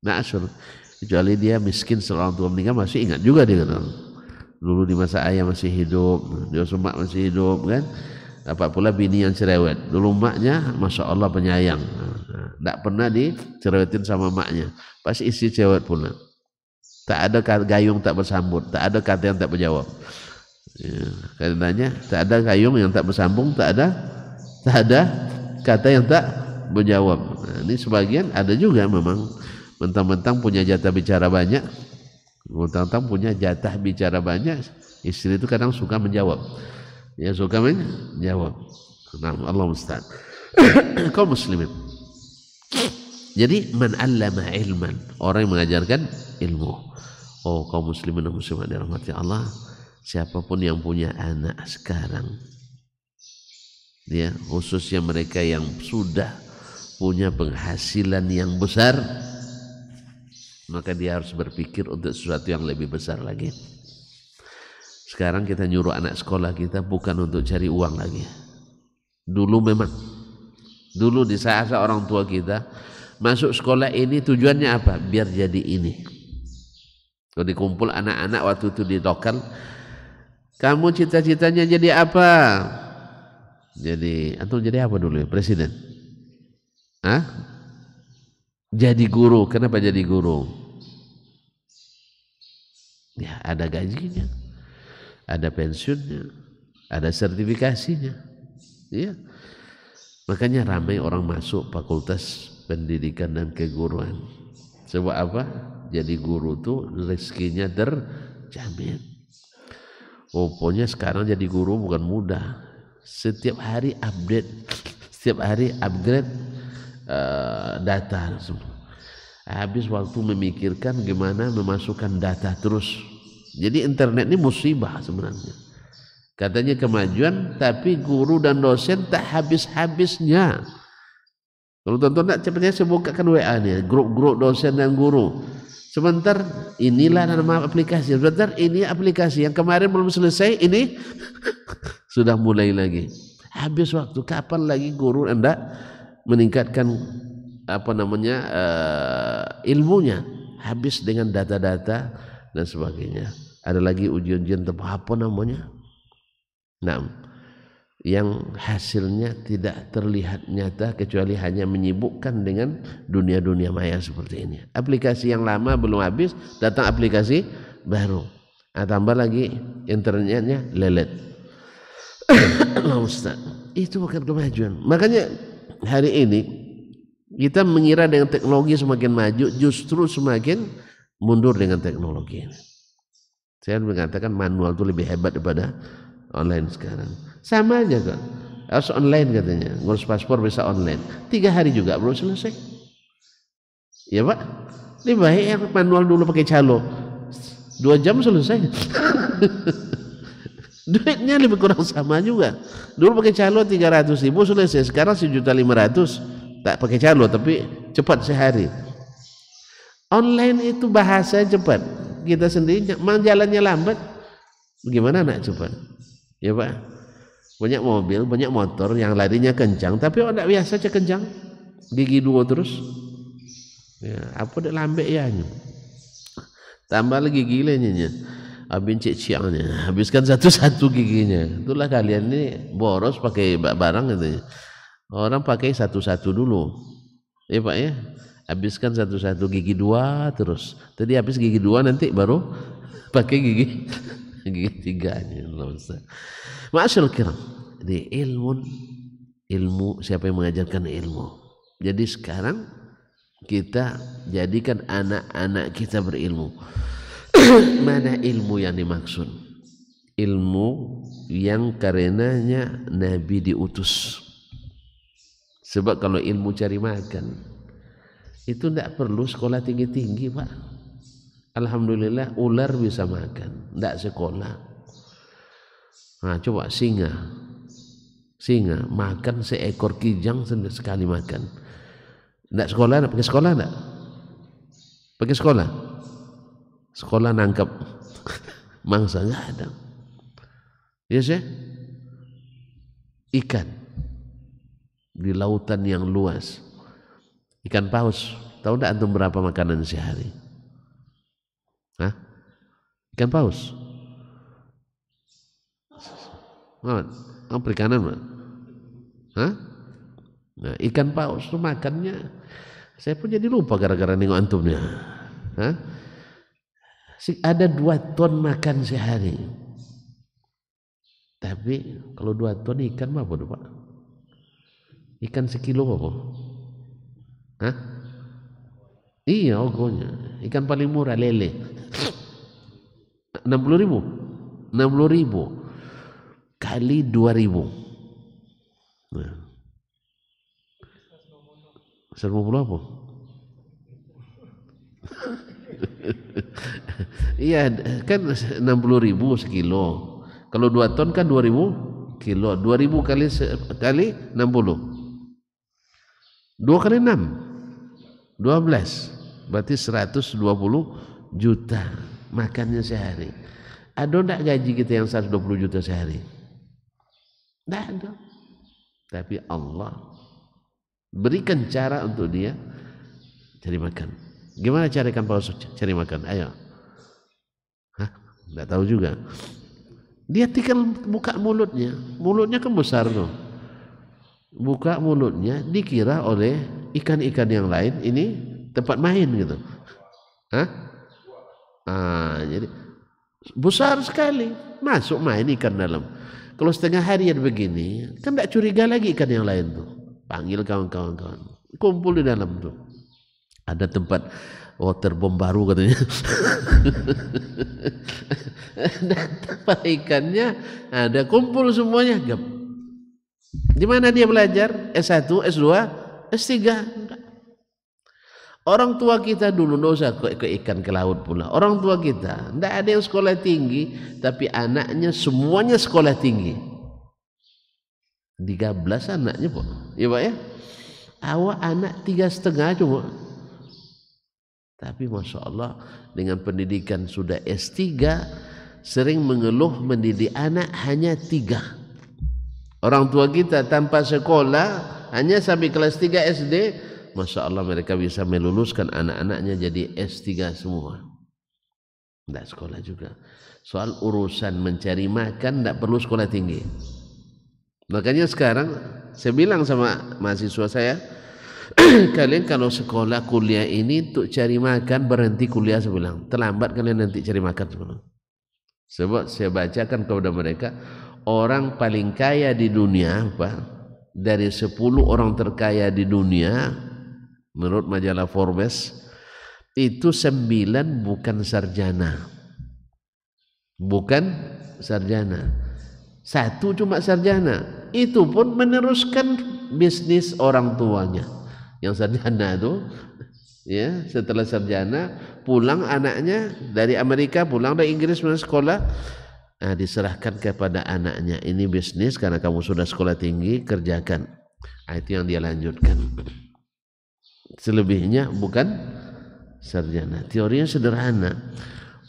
Nah, kecuali dia miskin setelah orang tua meninggal masih ingat juga dengan orang. Dulu di masa ayah masih hidup, dia semak masih hidup kan. Dapat pula bini yang cerewet. Dulu maknya Masya Allah penyayang, tidak pernah dicerewetin sama maknya. Pasti isi cerewet pula. Tak ada gayung tak bersambut, tak ada kata yang tak berjawab. Ya, karenanya tak ada gayung yang tak bersambung, tak ada kata yang tak berjawab. Nah, ini sebagian ada juga memang mentang-mentang punya jatah bicara banyak, mentang-mentang punya jatah bicara banyak, istri itu kadang suka menjawab. Ya, suka menjawab. Nah, Allah musta'an. Kaum muslimin. Jadi man 'allama ilman, orang yang mengajarkan ilmu. Oh, kaum muslimin dan muslimat dirahmati Allah, siapapun yang punya anak sekarang, ya, khususnya mereka yang sudah punya penghasilan yang besar, maka dia harus berpikir untuk sesuatu yang lebih besar lagi. Sekarang kita nyuruh anak sekolah kita bukan untuk cari uang lagi. Dulu memang, dulu di saat orang tua kita masuk sekolah ini tujuannya apa? Biar jadi ini. Kalau dikumpul anak-anak waktu itu di lokal, kamu cita-citanya jadi apa? Jadi, atau jadi apa dulu ya? Presiden? Hah? Jadi guru. Kenapa jadi guru? Ya, ada gajinya, ada pensiunnya, ada sertifikasinya. Ya. Makanya ramai orang masuk fakultas pendidikan dan keguruan. Sebab apa? Jadi guru tuh rezekinya terjamin. Pokoknya sekarang jadi guru bukan mudah. Setiap hari update, setiap hari upgrade data. Habis waktu memikirkan gimana memasukkan data terus. Jadi internet ini musibah sebenarnya. Katanya kemajuan, tapi guru dan dosen tak habis-habisnya. Kalau tonton tak cepatnya saya bukakan WA nih, grup-grup dosen dan guru. Sebentar inilah nama aplikasi, sebentar ini aplikasi yang kemarin belum selesai, ini sudah mulai lagi. Habis waktu. Kapan lagi guru Anda meningkatkan ilmunya? Habis dengan data-data dan sebagainya. Ada lagi ujian-ujian apa namanya? Nah, yang hasilnya tidak terlihat nyata kecuali hanya menyibukkan dengan dunia-dunia maya seperti ini. Aplikasi yang lama belum habis, datang aplikasi baru. Tambah lagi internetnya lelet. Allah Ustaz, itu bukan kemajuan. Makanya hari ini kita mengira dengan teknologi semakin maju, justru semakin mundur dengan teknologi ini. Saya mengatakan manual itu lebih hebat daripada online sekarang. Sama aja kan, harus online katanya, ngurus paspor bisa online, 3 hari juga belum selesai. Ya Pak, lebih baik yang manual dulu pakai calo, 2 jam selesai. Duitnya lebih kurang sama juga. Dulu pakai calo 300.000 selesai, sekarang 1.500.000 tak pakai calo tapi cepat sehari. Online itu bahasa cepat, kita sendiri memang jalannya lambat, bagaimana nak cepat? Ya Pak, banyak mobil, banyak motor yang larinya kencang, tapi orang biasa aja kencang, gigi 2 terus. Ya, apa dah lambat ya? Tambah lagi gilanya, abin cik-ciknya, habiskan satu-satu giginya. Itulah kalian ini boros pakai barang katanya. Orang pakai satu-satu dulu, ya Pak ya. Habiskan satu-satu, gigi 2 terus. Tadi habis gigi 2 nanti baru pakai gigi 3-nya. Ma'asyarul kiram, di ilmu siapa yang mengajarkan ilmu. Jadi sekarang kita jadikan anak-anak kita berilmu. Mana ilmu yang dimaksud? Ilmu yang karenanya Nabi diutus. Sebab kalau ilmu cari makan itu tidak perlu sekolah tinggi-tinggi Pak. Alhamdulillah ular bisa makan, tidak sekolah. Nah coba singa makan seekor kijang sekali makan. Tidak sekolah, tidak pakai sekolah, tidak pakai sekolah. Sekolah nangkap mangsa nggak ada. Ya sih, ikan di lautan yang luas. Ikan paus, tahu tidak antum berapa makanan sehari? Hah? Ikan paus? Perikanan, Pak? Hah? Nah, ikan paus itu makannya, saya pun jadi lupa gara-gara nengok antumnya. Hah? Ada 2 ton makan sehari. Tapi kalau 2 ton ikan apa tuh Pak? Ikan sekilo apa? Hah? Iya ogonya. Ikan paling murah lele 60.000 kali 2.000. Nah. 150 apa? Iya kan 60.000 sekilo. Kalau 2 ton kan 2.000 kilo. 2.000 kali 60. 2 kali 6 12, berarti 120 juta makannya sehari. Ada enggak gaji kita yang 120 juta sehari? Enggak ada. Tapi Allah berikan cara untuk dia cari makan. Gimana cara ikan paus cari makan? Ayo. Hah? Enggak tahu juga. Dia tinggal buka mulutnya kan besar tuh. Buka mulutnya, dikira oleh ikan-ikan yang lain ini tempat main gitu. Hah? Jadi besar sekali, masuk main ikan dalam. Kalau setengah harian begini, kan tidak curiga lagi ikan yang lain tuh. Panggil kawan-kawan, kumpul di dalam tuh. Ada tempat water bomb baru katanya. Dan tempat ikannya ada, kumpul semuanya. Di mana dia belajar? S1, S2, S3. Orang tua kita dulu tidak usah ke ikan ke laut pula. Orang tua kita tidak ada yang sekolah tinggi, tapi anaknya semuanya sekolah tinggi. 13 anaknya Pak. Ya Pak ya. Awak anak 3,5 cuma. Tapi Masya Allah dengan pendidikan sudah S3, sering mengeluh mendidik anak hanya 3. Orang tua kita tanpa sekolah hanya sampai kelas 3 SD, Masya Allah mereka bisa meluluskan anak-anaknya jadi S3 semua. Tidak sekolah juga. Soal urusan mencari makan tidak perlu sekolah tinggi. Makanya sekarang saya bilang sama mahasiswa saya, kalian kalau sekolah kuliah ini untuk cari makan berhenti kuliah, saya bilang terlambat kalian nanti cari makan sebelum. Sebab saya bacakan kepada mereka, orang paling kaya di dunia dari 10 orang terkaya di dunia menurut majalah Forbes itu 9 bukan sarjana. Bukan sarjana. 1 cuma sarjana. Itu pun meneruskan bisnis orang tuanya. Yang sarjana itu ya, setelah sarjana pulang anaknya dari Amerika, pulang dari Inggris sekolah, diserahkan kepada anaknya, ini bisnis karena kamu sudah sekolah tinggi, kerjakan. Itu yang dia lanjutkan. Selebihnya bukan sarjana. Teorinya sederhana.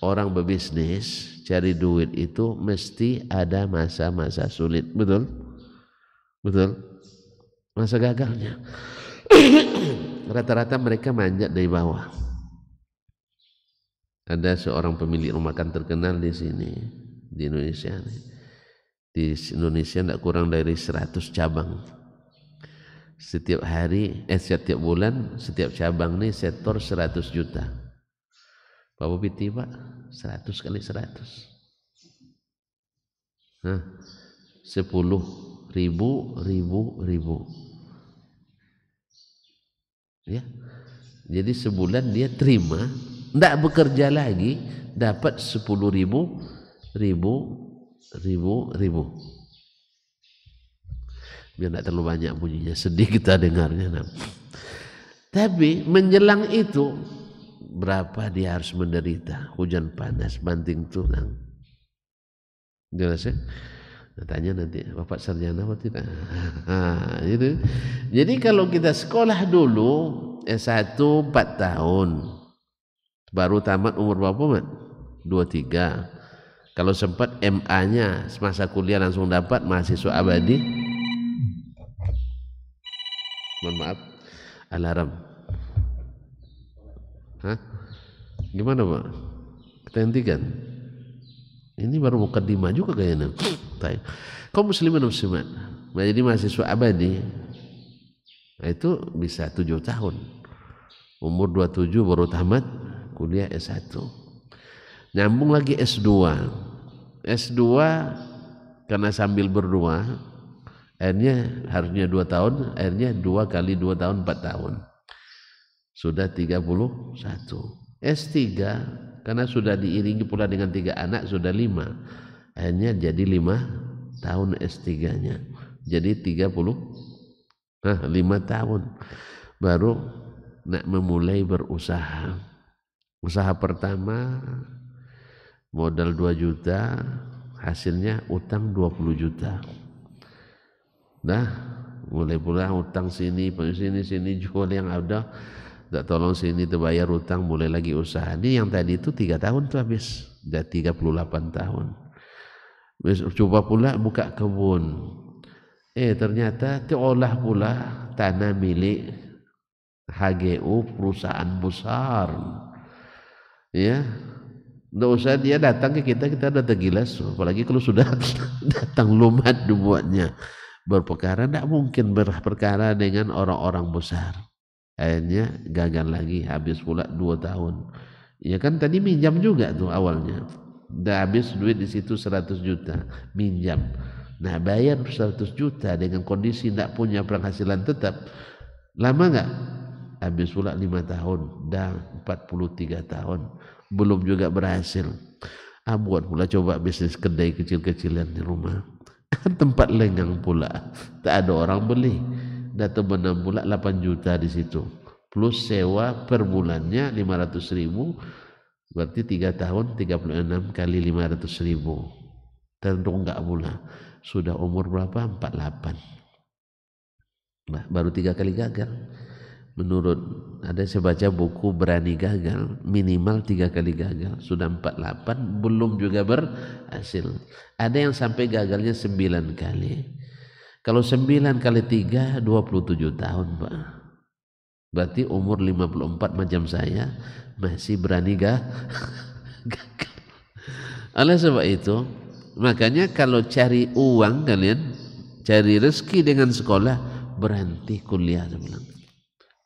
Orang berbisnis cari duit itu mesti ada masa-masa sulit, betul? Betul? Masa gagalnya. Rata-rata mereka manjat dari bawah. Ada seorang pemilik rumah makan terkenal di sini, di Indonesia. Di Indonesia tidak kurang dari 100 cabang. Setiap hari, setiap bulan, setiap cabang ini setor 100 juta. Pak Bupati Pak, 100 kali 100. 10 ribu. Ya. Jadi sebulan dia terima, tidak bekerja lagi, dapat 10 ribu. Biar tidak terlalu banyak bunyinya, sedih kita dengarnya. Tapi menjelang itu berapa dia harus menderita, hujan panas, banting tulang. Jelas ya? Tanya nanti, Bapak sarjana apa tidak? Gitu. Jadi kalau kita sekolah dulu S1 4 tahun, baru tamat umur berapa Mat? 23. Kalau sempat MA-nya semasa kuliah langsung dapat mahasiswa abadi. Mohon maaf, alarm. Gimana Pak? Kita hentikan. Ini baru mukadimah juga kayaknya. Kaum muslimin dan muslimat, menjadi mahasiswa abadi itu bisa 7 tahun. Umur 27 baru tamat kuliah S1. Nyambung lagi S2. S2 karena sambil berdua, akhirnya harusnya 2 tahun, akhirnya 2 kali 2 tahun 4 tahun. Sudah 31. S3 karena sudah diiringi pula dengan 3 anak, sudah 5. Akhirnya jadi 5 tahun S3-nya. Jadi 5 tahun. Baru nak memulai berusaha. Usaha pertama modal 2 juta, hasilnya utang 20 juta. Nah, mulai pula hutang sini jual yang ada, tak tolong sini terbayar hutang, mulai lagi usaha. Ini yang tadi itu 3 tahun tuh habis, udah 38 tahun. Coba pula buka kebun, ternyata diolah pula tanah milik HGU, perusahaan besar, ya. Nggak usah dia datang ke kita udah tergilas, apalagi kalau sudah datang lumat dibuatnya. Berperkara tidak mungkin berperkara dengan orang-orang besar. Akhirnya gagal lagi, habis pula 2 tahun. Ya kan tadi minjam juga tuh awalnya. Udah habis duit di situ 100 juta, minjam. Nah bayar 100 juta dengan kondisi tidak punya penghasilan tetap. Lama nggak? Habis pula 5 tahun, dah 43 tahun. Belum juga berhasil. Buat pula coba bisnis kedai kecil-kecilan di rumah. Tempat lenggang pula, tak ada orang beli. Data benam pula 8 juta di situ. Plus sewa per bulannya 500.000, berarti 3 tahun 36 kali 500.000. Tentu enggak pula. Sudah umur berapa? 48. Nah, baru 3 kali gagal. Menurut ada saya baca buku Berani Gagal, minimal 3 kali gagal. Sudah 48 belum juga berhasil. Ada yang sampai gagalnya 9 kali. Kalau 9 kali 3 27 tahun, Pak. Berarti umur 54 macam saya masih berani gagal. Oleh sebab itu, makanya kalau cari uang kalian, cari rezeki dengan sekolah, berhenti kuliah saya bilang.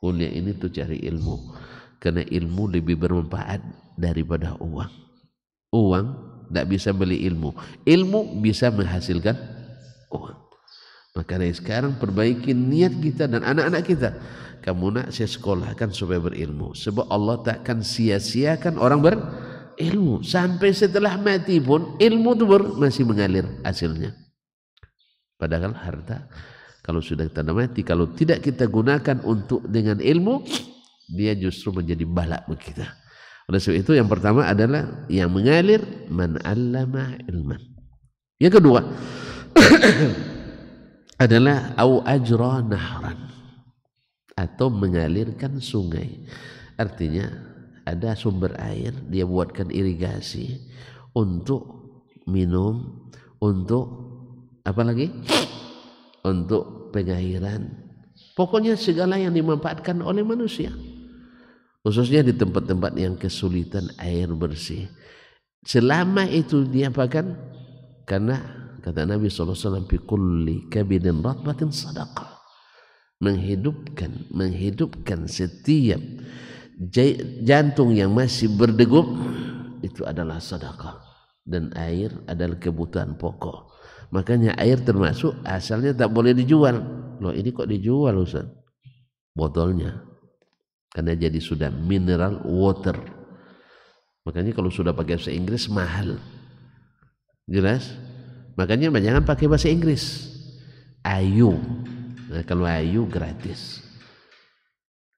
Kuliah ini tuh cari ilmu, karena ilmu lebih bermanfaat daripada uang. Uang tidak bisa beli ilmu, ilmu bisa menghasilkan uang. Maka dari sekarang perbaiki niat kita dan anak-anak kita. Kamu nak saya sekolahkan supaya berilmu, sebab Allah takkan sia-siakan orang berilmu. Sampai setelah mati pun ilmu itu masih mengalir hasilnya. Padahal harta kalau sudah kita mati, kalau tidak kita gunakan untuk dengan ilmu, dia justru menjadi balak bagi kita. Oleh sebab itu yang pertama adalah yang mengalir, man 'allama ilman. Yang kedua adalah au ajra nahran, atau mengalirkan sungai. Artinya ada sumber air, dia buatkan irigasi untuk minum, untuk apa lagi? Untuk pengairan. Pokoknya segala yang dimanfaatkan oleh manusia, khususnya di tempat-tempat yang kesulitan air bersih. Selama itu dia apakan? Karena kata Nabi SAW, fi kulli kabidin ratbatin sadaqah. Menghidupkan setiap jantung yang masih berdegup itu adalah sedekah. Dan air adalah kebutuhan pokok. Makanya air termasuk asalnya tak boleh dijual. Loh ini kok dijual Ustaz? Botolnya. Karena jadi sudah mineral water. Makanya kalau sudah pakai bahasa Inggris mahal. Jelas? Makanya jangan pakai bahasa Inggris. Ayu. Nah, kalau ayu gratis.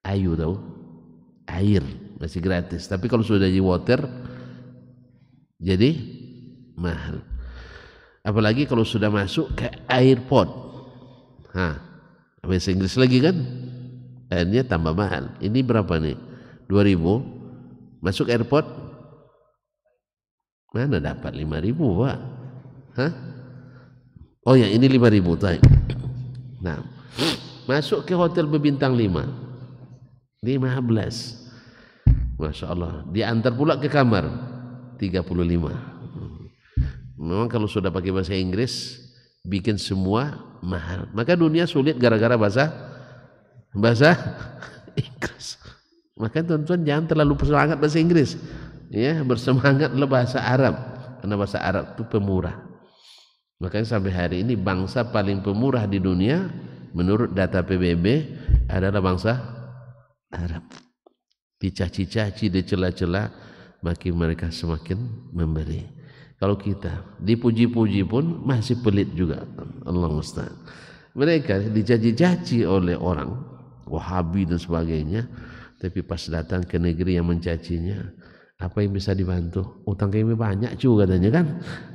Ayu tahu? Air masih gratis. Tapi kalau sudah di water jadi mahal. Apalagi kalau sudah masuk ke air pot. Bahasa Inggris lagi kan? Airnya tambah mahal. Ini berapa nih? 2.000. Masuk airport mana dapat 5.000 Pak? Oh ya ini 5.000 tuh. Nah, masuk ke hotel berbintang 5. 15. Masya Allah. Diantar pula ke kamar 35. Memang kalau sudah pakai bahasa Inggris bikin semua mahal. Maka dunia sulit gara-gara bahasa Inggris. Maka tuan-tuan jangan terlalu bersemangat bahasa Inggris. Ya, bersemangatlah bahasa Arab. Karena bahasa Arab itu pemurah. Makanya sampai hari ini bangsa paling pemurah di dunia menurut data PBB adalah bangsa Arab. Dicaci-caci, dicela-cela, makin mereka semakin memberi. Kalau kita dipuji-puji pun masih pelit juga. Allah musta'an. Mereka dicaci-caci oleh orang Wahabi dan sebagainya, tapi pas datang ke negeri yang mencacinya, apa yang bisa dibantu? Utang kami banyak juga katanya kan.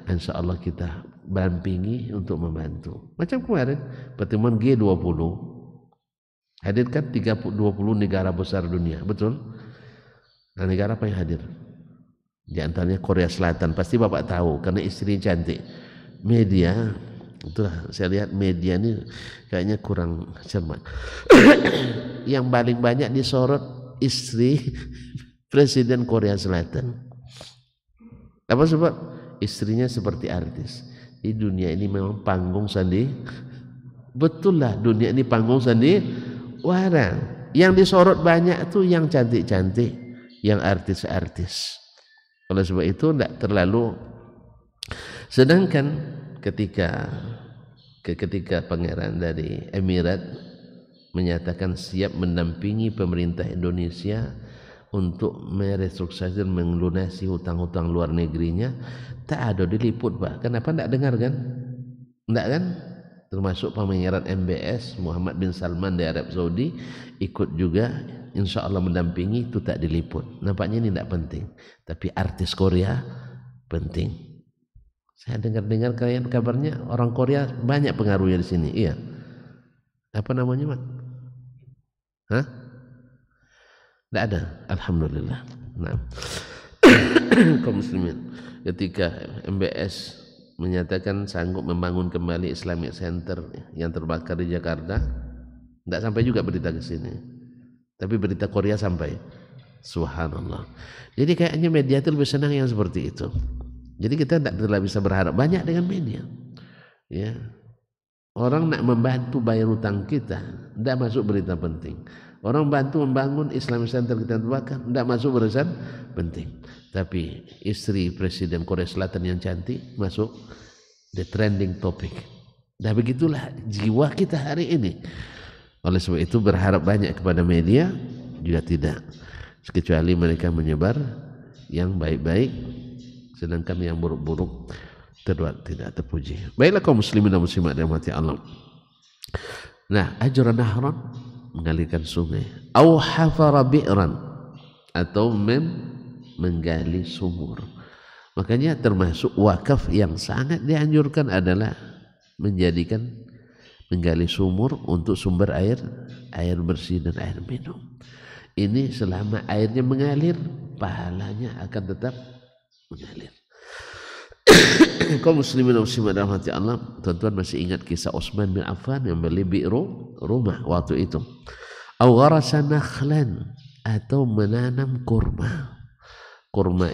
Insya Allah kita mendampingi untuk membantu. Macam kemarin pertemuan G20 hadirkan 20 negara besar dunia, betul? Nah, negara apa yang hadir? Di antaranya Korea Selatan, pasti Bapak tahu karena istri cantik. Media, itulah saya lihat media ini kayaknya kurang cermat. Yang paling banyak disorot istri Presiden Korea Selatan. Apa sebab? Istrinya seperti artis. Di dunia ini memang panggung sandi. Betul lah, dunia ini panggung sandi. Warang. Yang disorot banyak tuh yang cantik-cantik, yang artis-artis. Oleh sebab itu tidak terlalu. Sedangkan ketika pangeran dari Emirat menyatakan siap mendampingi pemerintah Indonesia untuk merestrukturisasi dan melunasi hutang-hutang luar negerinya, tak ada diliput, Pak. Kenapa tidak dengar kan? Tidak kan? Termasuk pangeran MBS Muhammad bin Salman dari Arab Saudi ikut juga, insya Allah mendampingi, itu tak diliput. Nampaknya ini tidak penting, tapi artis Korea penting. Saya dengar kalian kabarnya orang Korea banyak pengaruhnya di sini. Iya. Apa namanya, Mak? Hah? Tidak ada. Alhamdulillah. Nah. Kaum muslimin, ketika MBS menyatakan sanggup membangun kembali Islamic Center yang terbakar di Jakarta, tidak sampai juga berita ke sini. Tapi berita Korea sampai. Subhanallah. Jadi kayaknya media itu lebih senang yang seperti itu. Jadi kita tidak bisa berharap banyak dengan media. Ya. Orang nak membantu bayar hutang kita, tidak masuk berita penting. Orang bantu membangun Islamic Center kita terbakar, tidak masuk berita penting. Tapi istri Presiden Korea Selatan yang cantik masuk the trending topic. Dan begitulah jiwa kita hari ini. Oleh sebab itu berharap banyak kepada media juga tidak. Kecuali mereka menyebar yang baik-baik, sedangkan yang buruk-buruk tidak terpuji. Baiklah kaum muslimin dan muslimat yang mati Allah. Nah, ajra nahran, mengalirkan sungai, au hafara bi'ran, atau menggali sumur. Makanya termasuk wakaf yang sangat dianjurkan adalah menggali sumur untuk sumber air bersih dan air minum. Ini selama airnya mengalir, pahalanya akan tetap mengalir. Kaum muslimin dan muslimat dalam hati Allah, tuan-tuan masih ingat kisah Utsman bin Affan yang beli bi'ru rumah waktu itu. Aw gharasa nakhlan, atau menanam kurma. Kurma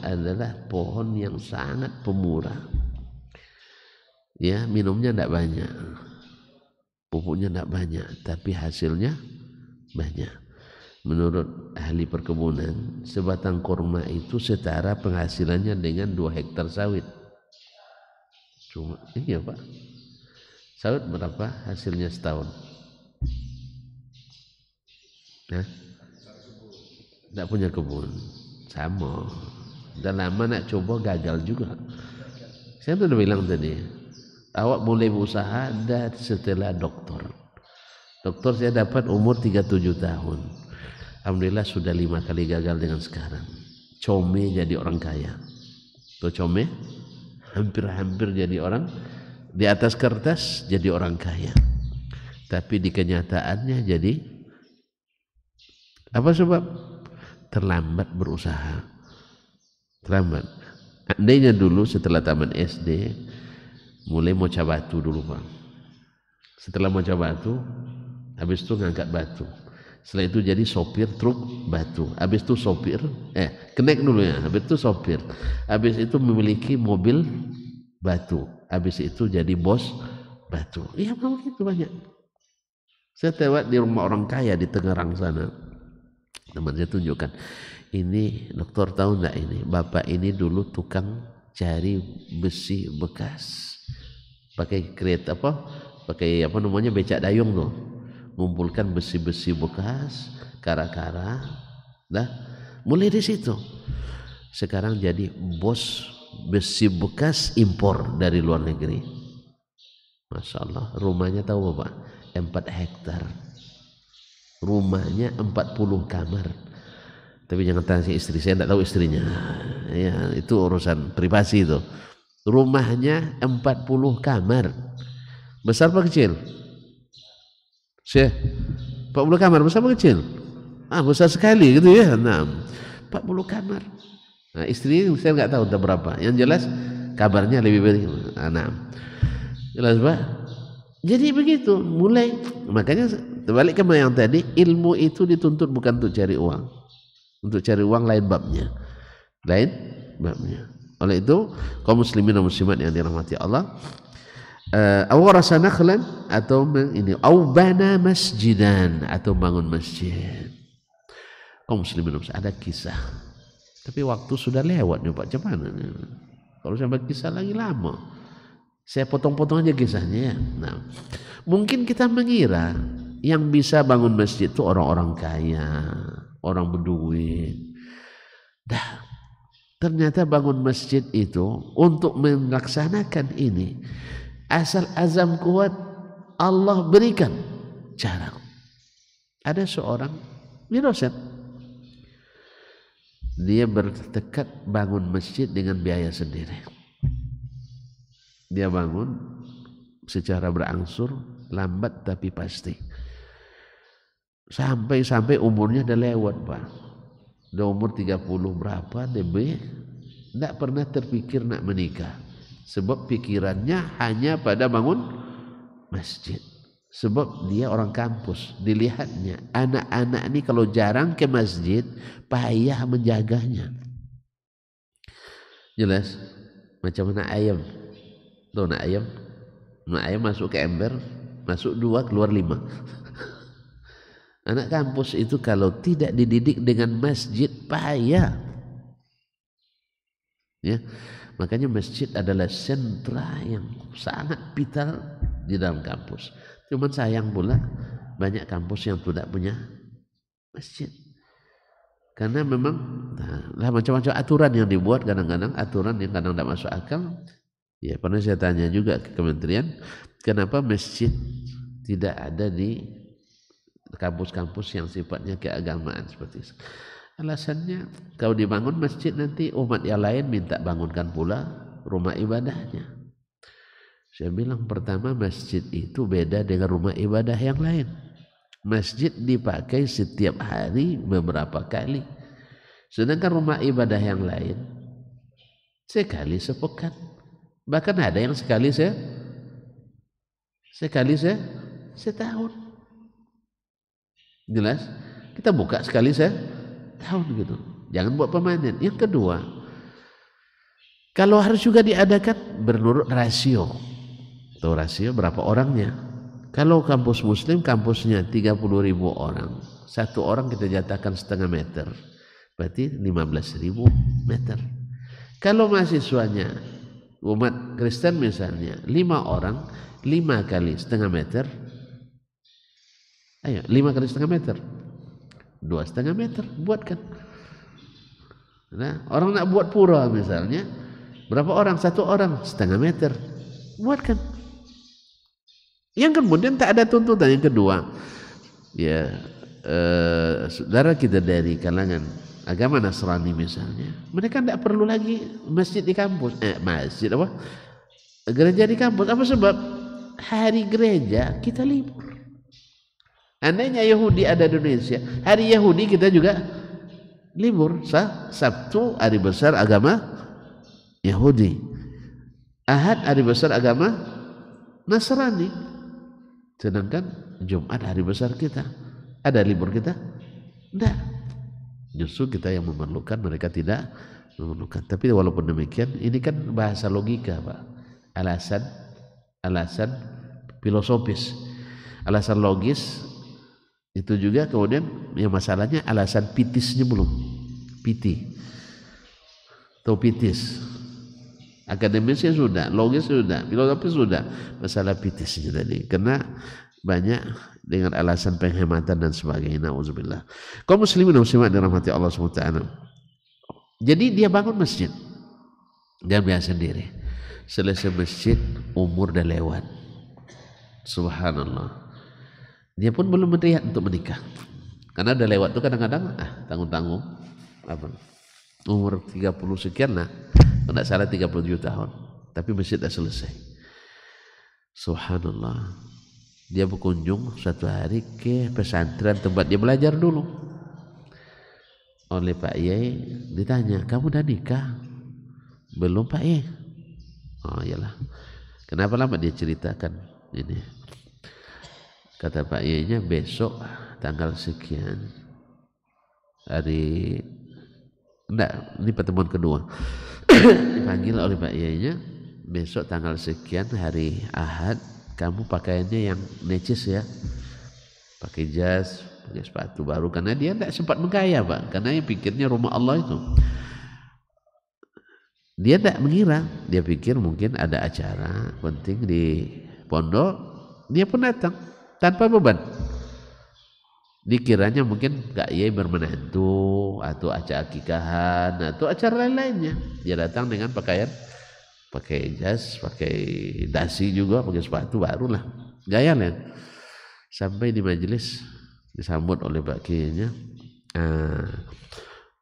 adalah pohon yang sangat pemurah. Ya, minumnya tidak banyak, pupuknya tidak banyak, tapi hasilnya banyak. Menurut ahli perkebunan, sebatang kurma itu setara penghasilannya dengan 2 hektar sawit. Cuma, iya Pak, sawit berapa hasilnya setahun? Nah, tidak punya kebun, sama. Dan lama nak coba gagal juga. Saya sudah bilang tadi, awak boleh berusaha dan setelah doktor. Doktor saya dapat umur 37 tahun. Alhamdulillah sudah 5 kali gagal dengan sekarang. Come jadi orang kaya. Tuh come hampir jadi orang, di atas kertas jadi orang kaya. Tapi di kenyataannya jadi apa sebab? Terlambat berusaha. Terlambat. Andainya dulu setelah taman SD mulai moca batu dulu Pak. Setelah moca batu, habis itu ngangkat batu. Setelah itu jadi sopir truk batu. Habis itu sopir, kenek dulu ya. Habis itu sopir. Habis itu memiliki mobil batu. Habis itu jadi bos batu. Iya memang gitu banyak. Saya lewat di rumah orang kaya di Tangerang sana. Teman saya tunjukkan. Ini dokter tahu enggak ini? Bapak ini dulu tukang cari besi bekas. Pakai kereta pakai becak dayung tuh. Ngumpulkan besi-besi bekas, kara-kara, dah mulai di situ. Sekarang jadi bos besi bekas impor dari luar negeri. Masya Allah, rumahnya tahu Bapak? 4 hektar. Rumahnya 40 kamar. Tapi jangan tanya istri, saya tidak tahu istrinya. Ya, itu urusan privasi itu. rumahnya 40 kamar. Besar apa kecil? Syekh, 40 kamar besar apa kecil? Besar sekali gitu ya. Nah, 40 kamar. Nah, istri saya nggak tahu entah berapa. Yang jelas kabarnya lebih baik. Nah, jelas Pak. Jadi begitu, mulai makanya terbalik ke yang tadi, ilmu itu dituntut bukan untuk cari uang. Untuk cari uang lain babnya. Lain babnya. Oleh itu, kaum muslimin dan muslimat yang dirahmati Allah, awarasa nakhlan atau ini bana masjidan atau bangun masjid. Kaum muslimin dan muslimat, ada kisah. Tapi waktu sudah lewat nih Pak, macam mana? Kalau sampai kisah lagi lama. Saya potong-potong aja kisahnya ya. Nah, mungkin kita mengira yang bisa bangun masjid itu orang-orang kaya, orang berduit. Ternyata bangun masjid itu untuk melaksanakan ini asal azam kuat Allah berikan cara. Ada seorang dosen, dia bertekad bangun masjid dengan biaya sendiri. Dia bangun secara berangsur, lambat tapi pasti. Sampai umurnya udah lewat Pak. Udah umur 30 berapa, DB, tidak pernah terpikir nak menikah. Sebab pikirannya hanya pada bangun masjid. Sebab dia orang kampus, dilihatnya anak-anak ini kalau jarang ke masjid, payah menjaganya. Jelas? Macam mana ayam. Tuh nak ayam masuk ke ember, masuk 2 keluar 5. Anak kampus itu kalau tidak dididik dengan masjid payah. Ya, makanya masjid adalah sentra yang sangat vital di dalam kampus. Cuman sayang pula banyak kampus yang tidak punya masjid. Karena memang macam-macam aturan yang dibuat, kadang-kadang aturan yang kadang tidak masuk akal. Ya, pernah saya tanya juga ke kementerian, kenapa masjid tidak ada di kampus-kampus yang sifatnya keagamaan seperti itu. Alasannya, kalau dibangun masjid nanti umat yang lain minta bangunkan pula rumah ibadahnya. Saya bilang pertama, masjid itu beda dengan rumah ibadah yang lain. Masjid dipakai setiap hari beberapa kali. Sedangkan rumah ibadah yang lain sekali sepekan. Bahkan ada yang sekali setahun. Jelas? Kita buka sekali setahun gitu. Jangan buat permanen. Yang kedua, kalau harus juga diadakan menurut rasio. Tahu rasio berapa orangnya? Kalau kampus muslim, kampusnya 30.000 orang. 1 orang kita jatahkan setengah meter. Berarti 15.000 meter. Kalau mahasiswanya umat Kristen misalnya 5 orang, 5 kali setengah meter. Ayo 5 kali setengah meter, 2,5 meter buatkan. Nah, orang nak buat pura misalnya berapa orang? 1 orang, setengah meter buatkan. Yang kemudian tak ada tuntutan. Yang kedua, ya saudara kita dari kalangan agama Nasrani misalnya, mereka tidak perlu lagi masjid di kampus. Gereja di kampus. Apa sebab? Hari gereja kita libur. Andainya Yahudi ada di Indonesia, hari Yahudi kita juga libur. Sabtu hari besar agama Yahudi, Ahad hari besar agama Nasrani. Sedangkan Jumat hari besar kita. Ada libur kita? Tidak. Justru kita yang memerlukan, mereka tidak memerlukan. Tapi walaupun demikian, ini kan bahasa logika Pak. Alasan filosofis, alasan logis itu juga. Kemudian yang masalahnya alasan pitisnya belum. Piti atau pitis, akademisnya sudah, logis sudah, filosofis sudah, masalah pitisnya tadi. Karena banyak dengan alasan penghematan dan sebagainya. Nauzubillah. Kaum muslimin dan muslimat dirahmati Allah SWT. Jadi dia bangun masjid dan biasa sendiri. Selesai masjid, umur dah lewat. Subhanallah. Dia pun belum meriat untuk menikah. Karena dah lewat tu kadang-kadang tanggung-tanggung umur 30 sekian lah. Kalau tidak salah 37 tahun. tapi masjid dah selesai. Subhanallah. Dia berkunjung suatu hari ke pesantren tempat dia belajar dulu. Oleh Pak Yai ditanya, kamu udah nikah? Belum Pak Yai. Oh iyalah. Kenapa lama dia ceritakan ini? Kata Pak Yai-nya, besok tanggal sekian hari, enggak, ini pertemuan kedua. Dipanggil oleh Pak Yai-nya, besok tanggal sekian hari Ahad, kamu pakaiannya yang necis ya, pakai jas, pakai sepatu baru, karena dia tidak sempat menggaya Pak, karena yang pikirnya rumah Allah itu. Dia tidak mengira, dia pikir mungkin ada acara penting di pondok, dia pun datang tanpa beban. Dikiranya mungkin Kak Yai bermenantu atau acara akikahan atau acara lain-lainnya. Dia datang dengan pakaian, pakai jas, pakai dasi juga, pakai sepatu barulah, gaya lain. Sampai di majelis disambut oleh Pak Kiainya,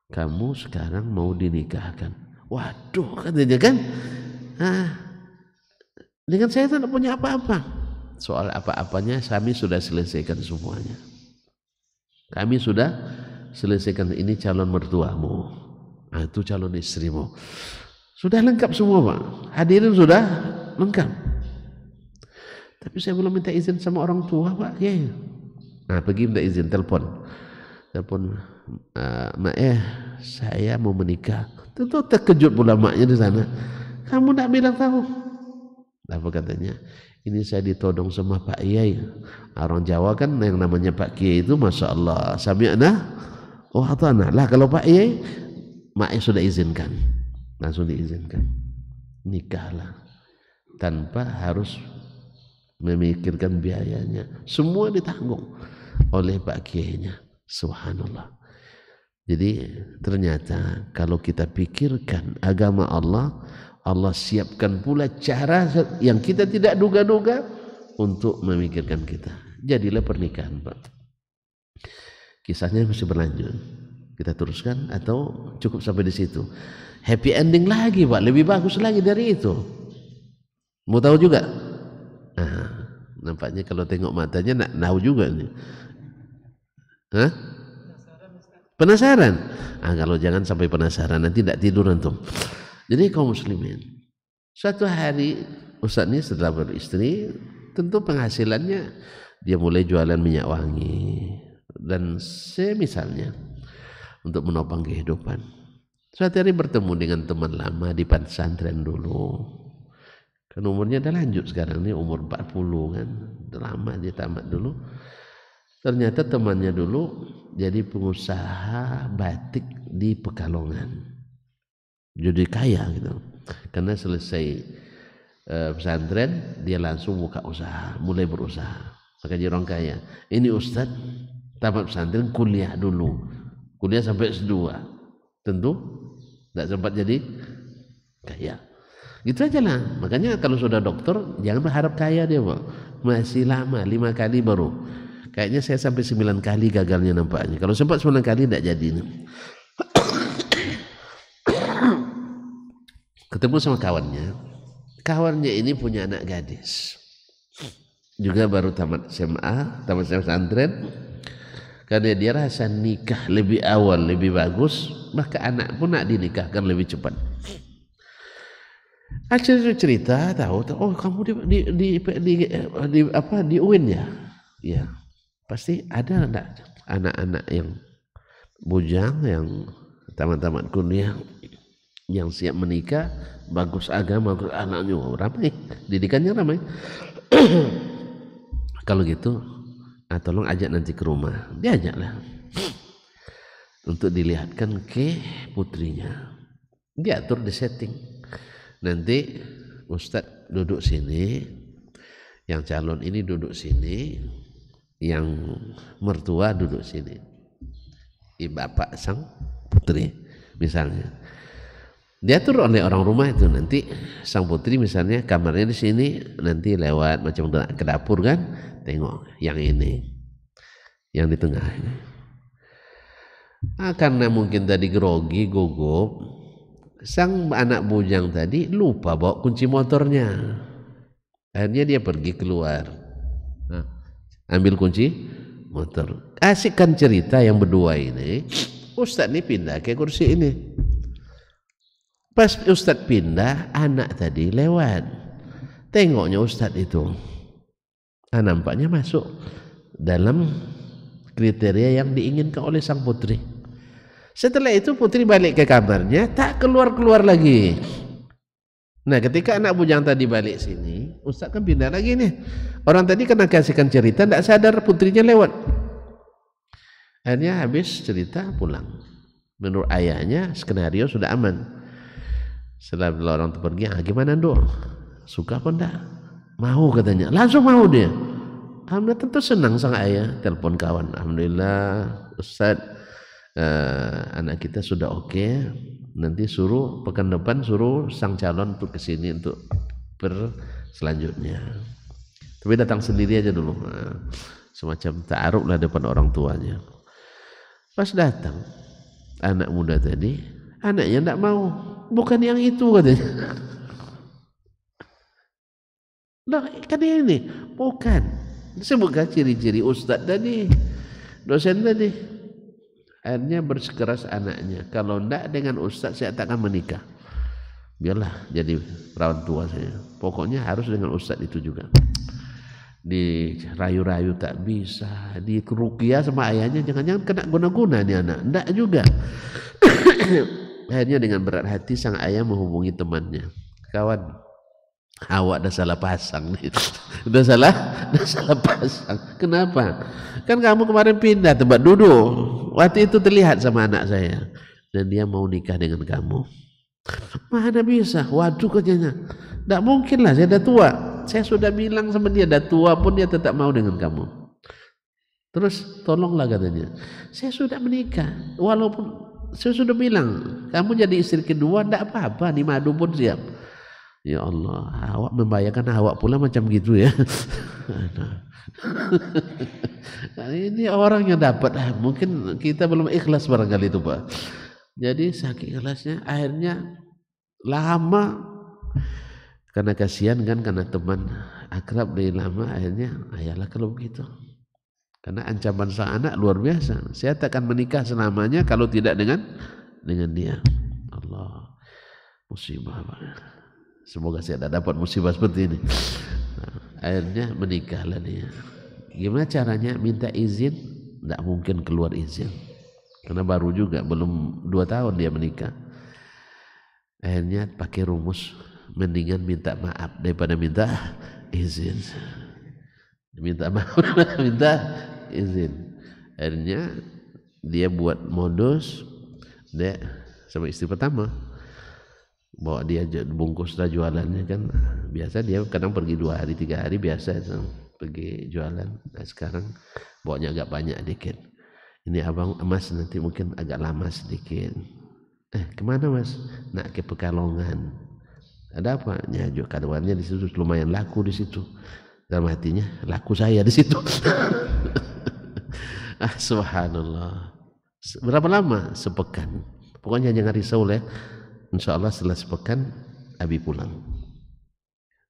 kamu sekarang mau dinikahkan. Waduh katanya kan, dengan saya tidak punya apa-apa. Soal apa-apanya kami sudah selesaikan semuanya. Kami sudah selesaikan, ini calon mertuamu, itu calon istrimu. Sudah lengkap semua Pak, hadirin sudah lengkap. Tapi saya belum minta izin sama orang tua Pak. Ya. Nah pergi minta izin, telepon mak saya mau menikah. Tentu terkejut pula maknya di sana. Kamu tidak bilang tahu? Apa katanya? Ini saya ditodong sama Pak Yai. Orang Jawa kan yang namanya Pak Kiai itu Masya Allah sami'na wa ata'na. Lah kalau Pak Yai maknya sudah izinkan, langsung diizinkan, nikahlah tanpa harus memikirkan biayanya, semua ditanggung oleh Pak Kiainya. Subhanallah. Jadi ternyata kalau kita pikirkan agama Allah, Allah siapkan pula cara yang kita tidak duga-duga untuk memikirkan kita. Jadilah pernikahan Pak. Kisahnya masih berlanjut, kita teruskan atau cukup sampai di situ? Happy ending lagi Pak, lebih bagus lagi dari itu. Mau tahu juga? Nampaknya kalau tengok matanya nak tahu juga nih. Hah? Penasaran? Kalau jangan sampai penasaran, nanti tidak tidur antum. Jadi kaum muslimin, suatu hari Ustaz ini setelah beristri, tentu penghasilannya dia mulai jualan minyak wangi dan semisalnya untuk menopang kehidupan. Suatu hari bertemu dengan teman lama di pesantren dulu. Kan umurnya udah lanjut sekarang, ini umur 40 kan, udah lama dia tamat dulu. Ternyata temannya dulu jadi pengusaha batik di Pekalongan, jadi kaya gitu. Karena selesai pesantren dia langsung buka usaha, mulai berusaha, maka jadi orang kaya. Ini Ustadz tamat pesantren kuliah dulu, kuliah sampai S2, tentu tidak sempat jadi kaya. Gitu aja lah. Makanya kalau sudah dokter jangan berharap kaya dia Pak, masih lama, 5 kali baru. Kayaknya saya sampai 9 kali gagalnya nampaknya. Kalau sempat 9 kali tidak jadi. Ketemu sama kawannya. Kawannya ini punya anak gadis. Juga baru tamat SMA, tamat pesantren. Karena dia rasa nikah lebih awal lebih bagus, maka anak pun nak dinikahkan lebih cepat. Akhirnya cerita tahu, oh kamu di UIN ya? Ya. Pasti ada enggak anak-anak yang bujang, yang tamat-tamat kuliah, yang siap menikah, bagus agama, bagus anaknya, ramai, didikannya ramai. Kalau gitu, tolong ajak nanti ke rumah. Diajaklah untuk dilihatkan ke putrinya. Diatur, di setting. Nanti Ustadz duduk sini, yang calon ini duduk sini, yang mertua duduk sini, bapak sang putri misalnya. Diatur oleh orang rumah itu. Nanti sang putri misalnya kamarnya di sini, nanti lewat macam ke dapur kan, tengok yang ini, yang di tengah ini. Karena mungkin tadi grogi, gugup, sang anak bujang tadi lupa bawa kunci motornya. Akhirnya dia pergi keluar, ambil kunci motor. Asikkan cerita yang berdua ini, Ustadz ini pindah ke kursi ini. Pas Ustadz pindah, anak tadi lewat. Tengoknya Ustadz itu, nampaknya masuk dalam kriteria yang diinginkan oleh sang putri. Setelah itu putri balik ke kamarnya, tak keluar-keluar lagi. Nah, ketika anak bujang tadi balik sini, Ustadz kan pindah lagi nih. Orang tadi kena kasihkan cerita, tidak sadar putrinya lewat. Akhirnya habis cerita pulang. Menurut ayahnya skenario sudah aman. Setelah orang itu pergi, gimana Dok? Suka apa enggak? Mau katanya. Langsung mau dia. Alhamdulillah, tentu senang sang ayah. Telepon kawan, alhamdulillah Ustadz, anak kita sudah oke. Nanti suruh pekan depan suruh sang calon untuk kesini untuk selanjutnya. Tapi datang sendiri aja dulu, semacam ta'aruf lah depan orang tuanya. Pas datang anak muda tadi, anaknya tidak mau, bukan yang itu katanya. Nah, kan ini bukan. Sebutkan ciri-ciri Ustadz tadi, dosen tadi. Akhirnya bersikeras anaknya, kalau tidak dengan Ustadz saya tak akan menikah. Biarlah jadi perawan tua saya, pokoknya harus dengan Ustadz itu juga. Dirayu-rayu tak bisa, dikerukia sama ayahnya, jangan-jangan kena guna-guna nih anak. Tidak juga. Akhirnya dengan berat hati sang ayah menghubungi temannya, kawan, awak dah salah pasang nih. Udah salah pasang. Kenapa? Kan kamu kemarin pindah tempat duduk. Waktu itu terlihat sama anak saya, dan dia mau nikah dengan kamu. Mana bisa? Waduh katanya, tidak mungkin lah, saya dah tua. Saya sudah bilang sama dia, dah tua pun dia tetap mau dengan kamu. Terus tolonglah katanya, saya sudah menikah, walaupun saya sudah bilang kamu jadi istri kedua, tidak apa-apa, di madu pun siap. Ya Allah, awak membayangkan awak pula macam gitu ya. Ini orang yang dapat, mungkin kita belum ikhlas barangkali itu Pak. Jadi saking ikhlasnya akhirnya lama, karena kasihan kan, karena teman akrab dari lama, akhirnya ayalah kalau begitu. Karena ancaman sang anak luar biasa, saya tak akan menikah selamanya kalau tidak dengan dia. Allah, musibah Pak. Semoga saya tidak dapat musibah seperti ini. Akhirnya menikahlah dia. Gimana caranya? Minta izin, tidak mungkin keluar izin, karena baru juga, belum 2 tahun dia menikah. Akhirnya pakai rumus, mendingan minta maaf daripada minta izin. Minta maaf, minta izin. Akhirnya dia buat modus, dia sama istri pertama, bawa dia bungkus dah jualannya kan. Biasa dia kadang pergi 2 hari 3 hari biasa pergi jualan. Nah, sekarang bawanya agak banyak dikit. Ini abang Mas nanti mungkin agak lama sedikit. Kemana Mas? Nak ke Pekalongan. Ada apa? Nyajuk kaduannya di situ lumayan laku di situ. Dalam hatinya laku saya di situ. Subhanallah. Berapa lama? Sepekan. Pokoknya jangan risau lah. Insya Allah setelah sepekan Abi pulang.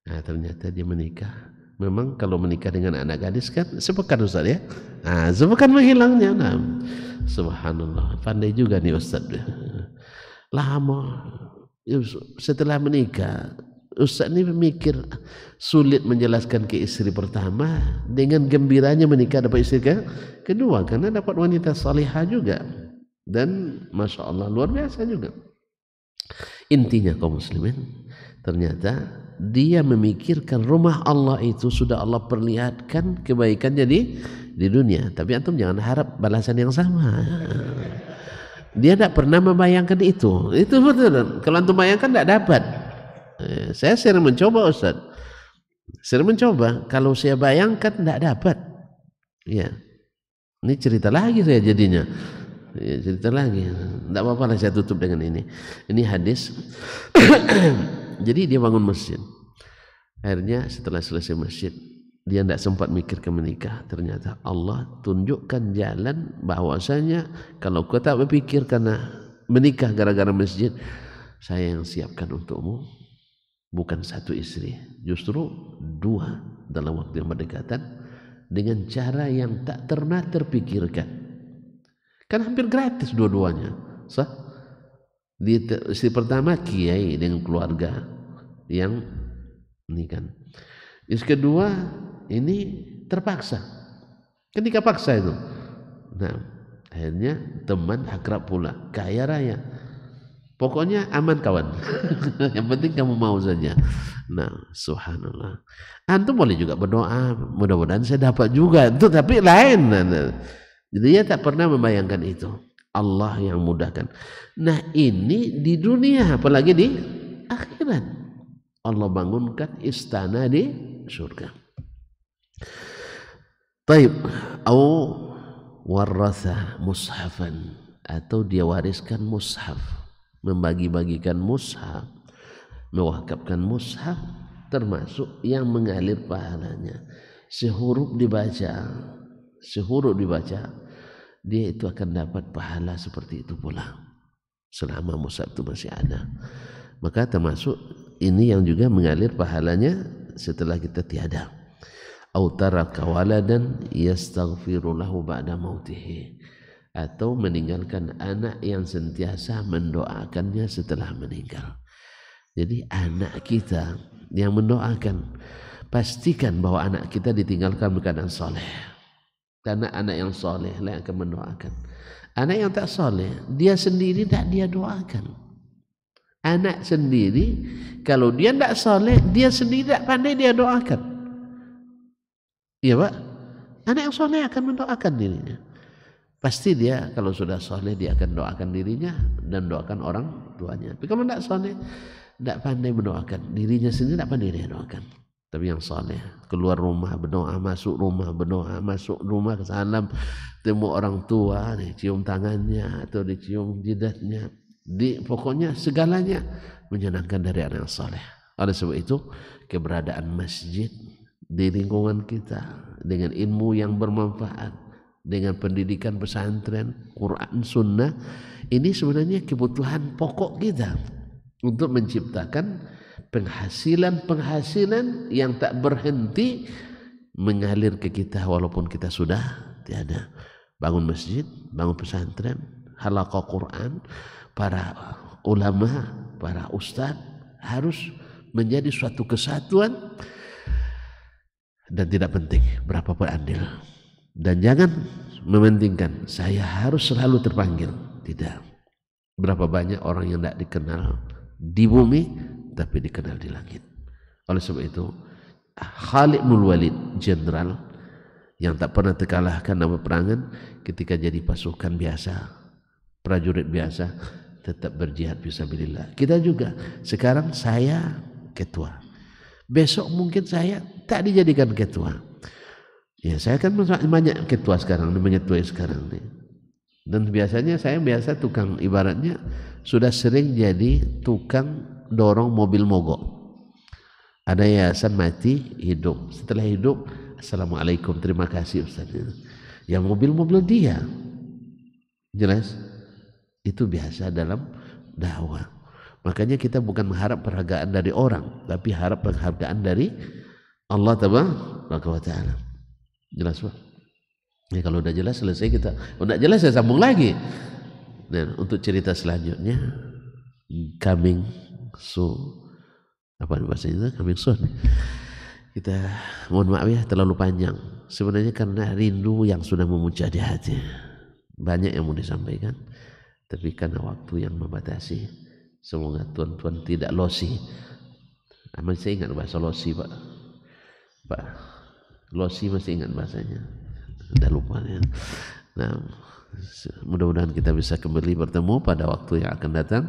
Nah, ternyata dia menikah. Memang kalau menikah dengan anak gadis kan sepekan Ustaz ya. Sepekan menghilangnya. Nah, subhanallah, pandai juga nih Ustaz. Lama setelah menikah, Ustaz ini memikir sulit menjelaskan ke istri pertama, dengan gembiranya menikah dapat istri kedua, karena dapat wanita salihah juga. Dan Masya Allah luar biasa juga. Intinya kaum muslimin, ternyata dia memikirkan rumah Allah itu sudah Allah perlihatkan kebaikannya di dunia, tapi antum jangan harap balasan yang sama. Dia tidak pernah membayangkan itu betul. Kalau antum bayangkan tidak dapat. Saya sering mencoba Ustaz, sering mencoba. Kalau saya bayangkan tidak dapat. Ya, ini cerita lagi saya jadinya. Ya, cerita lagi. Tidak apa-apa lah, saya tutup dengan ini. Ini hadis. Jadi dia bangun masjid. Akhirnya setelah selesai masjid, dia tidak sempat mikir ke menikah. Ternyata Allah tunjukkan jalan bahwasanya kalau kau tak berpikir karena menikah gara-gara masjid, saya yang siapkan untukmu bukan satu istri, justru 2 dalam waktu yang berdekatan dengan cara yang tak pernah terpikirkan. Kan hampir gratis dua-duanya. Istri pertama kiai dengan keluarga yang ini kan. Istri kedua ini terpaksa. Ketika paksa itu. Nah, akhirnya teman akrab pula, kaya raya. Pokoknya aman kawan. Yang penting kamu mau saja. Nah, subhanallah. Antum boleh juga berdoa, mudah-mudahan saya dapat juga. Itu tapi lain. Jadi dia tak pernah membayangkan itu. Allah yang mudahkan. Nah, ini di dunia, apalagi di akhirat. Allah bangunkan istana di surga. Taib, au waratha mushafan, atau dia wariskan mushaf, membagi-bagikan mushaf, mewakafkan mushaf, termasuk yang mengalir pahalanya. Sehuruf dibaca, dia itu akan dapat pahala seperti itu pula selama mushaf itu masih ada. Maka termasuk ini yang juga mengalir pahalanya setelah kita tiada. Au taraka waladan yastaghfiru lahu ba'da mautihi, atau meninggalkan anak yang sentiasa mendoakannya setelah meninggal. Jadi anak kita yang mendoakan, pastikan bahwa anak kita ditinggalkan berkeadaan soleh, karena anak yang soleh lah yang akan mendoakan. Anak yang tak soleh, dia sendiri tak dia doakan. Anak sendiri kalau dia tak soleh, dia sendiri tak pandai dia doakan. Iya Pak, anak yang soleh akan mendoakan dirinya. Pasti dia kalau sudah soleh dia akan doakan dirinya dan doakan orang tuanya. Tapi kalau tidak soleh, tidak pandai mendoakan dirinya sendiri, tidak pandai dia doakan. Tapi yang soleh, keluar rumah berdoa, masuk rumah berdoa, masuk rumah ke salam, temu orang tua, dicium tangannya atau dicium jidatnya, pokoknya segalanya menyenangkan dari anak yang soleh. Oleh sebab itu keberadaan masjid di lingkungan kita dengan ilmu yang bermanfaat, dengan pendidikan pesantren, Quran, Sunnah, ini sebenarnya kebutuhan pokok kita untuk menciptakan penghasilan yang tak berhenti mengalir ke kita walaupun kita sudah tiada. Bangun masjid, bangun pesantren, halaqah Quran, para ulama, para ustadz harus menjadi suatu kesatuan. Dan tidak penting berapa pun andil, dan jangan mementingkan saya harus selalu terpanggil. Tidak. Berapa banyak orang yang tidak dikenal di bumi tapi dikenal di langit. Oleh sebab itu Khalid bin Walid, jenderal yang tak pernah terkalahkan dalam peperangan, ketika jadi pasukan biasa, prajurit biasa, tetap berjihad fisabilillah. Kita juga sekarang saya ketua, besok mungkin saya tak dijadikan ketua. Ya, saya kan banyak ketua sekarang, menyetuai sekarang nih. Dan biasanya saya tukang, ibaratnya sudah sering jadi tukang dorong mobil mogok. Ada yayasan mati hidup, setelah hidup assalamualaikum, terima kasih Ustaz. Yang mobil dia. Jelas? Itu biasa dalam dakwah. Makanya kita bukan mengharap penghargaan dari orang, tapi harap penghargaan dari Allah Tabaraka wa Ta'ala. Jelas Pak? Ya, kalau udah jelas selesai kita. Kalau tidak jelas saya sambung lagi. Dan untuk cerita selanjutnya, coming soon. Apa bahasanya? Coming soon. Kita mohon maaf ya terlalu panjang. Sebenarnya karena rindu yang sudah memuncak di hati. Banyak yang mau disampaikan, tapi karena waktu yang membatasi. Semoga tuan-tuan tidak losi. Aman, saya ingat bahasa losi Pak. Losi masih ingat bahasanya. Sudah lupa ya. Nah, mudah-mudahan kita bisa kembali bertemu pada waktu yang akan datang.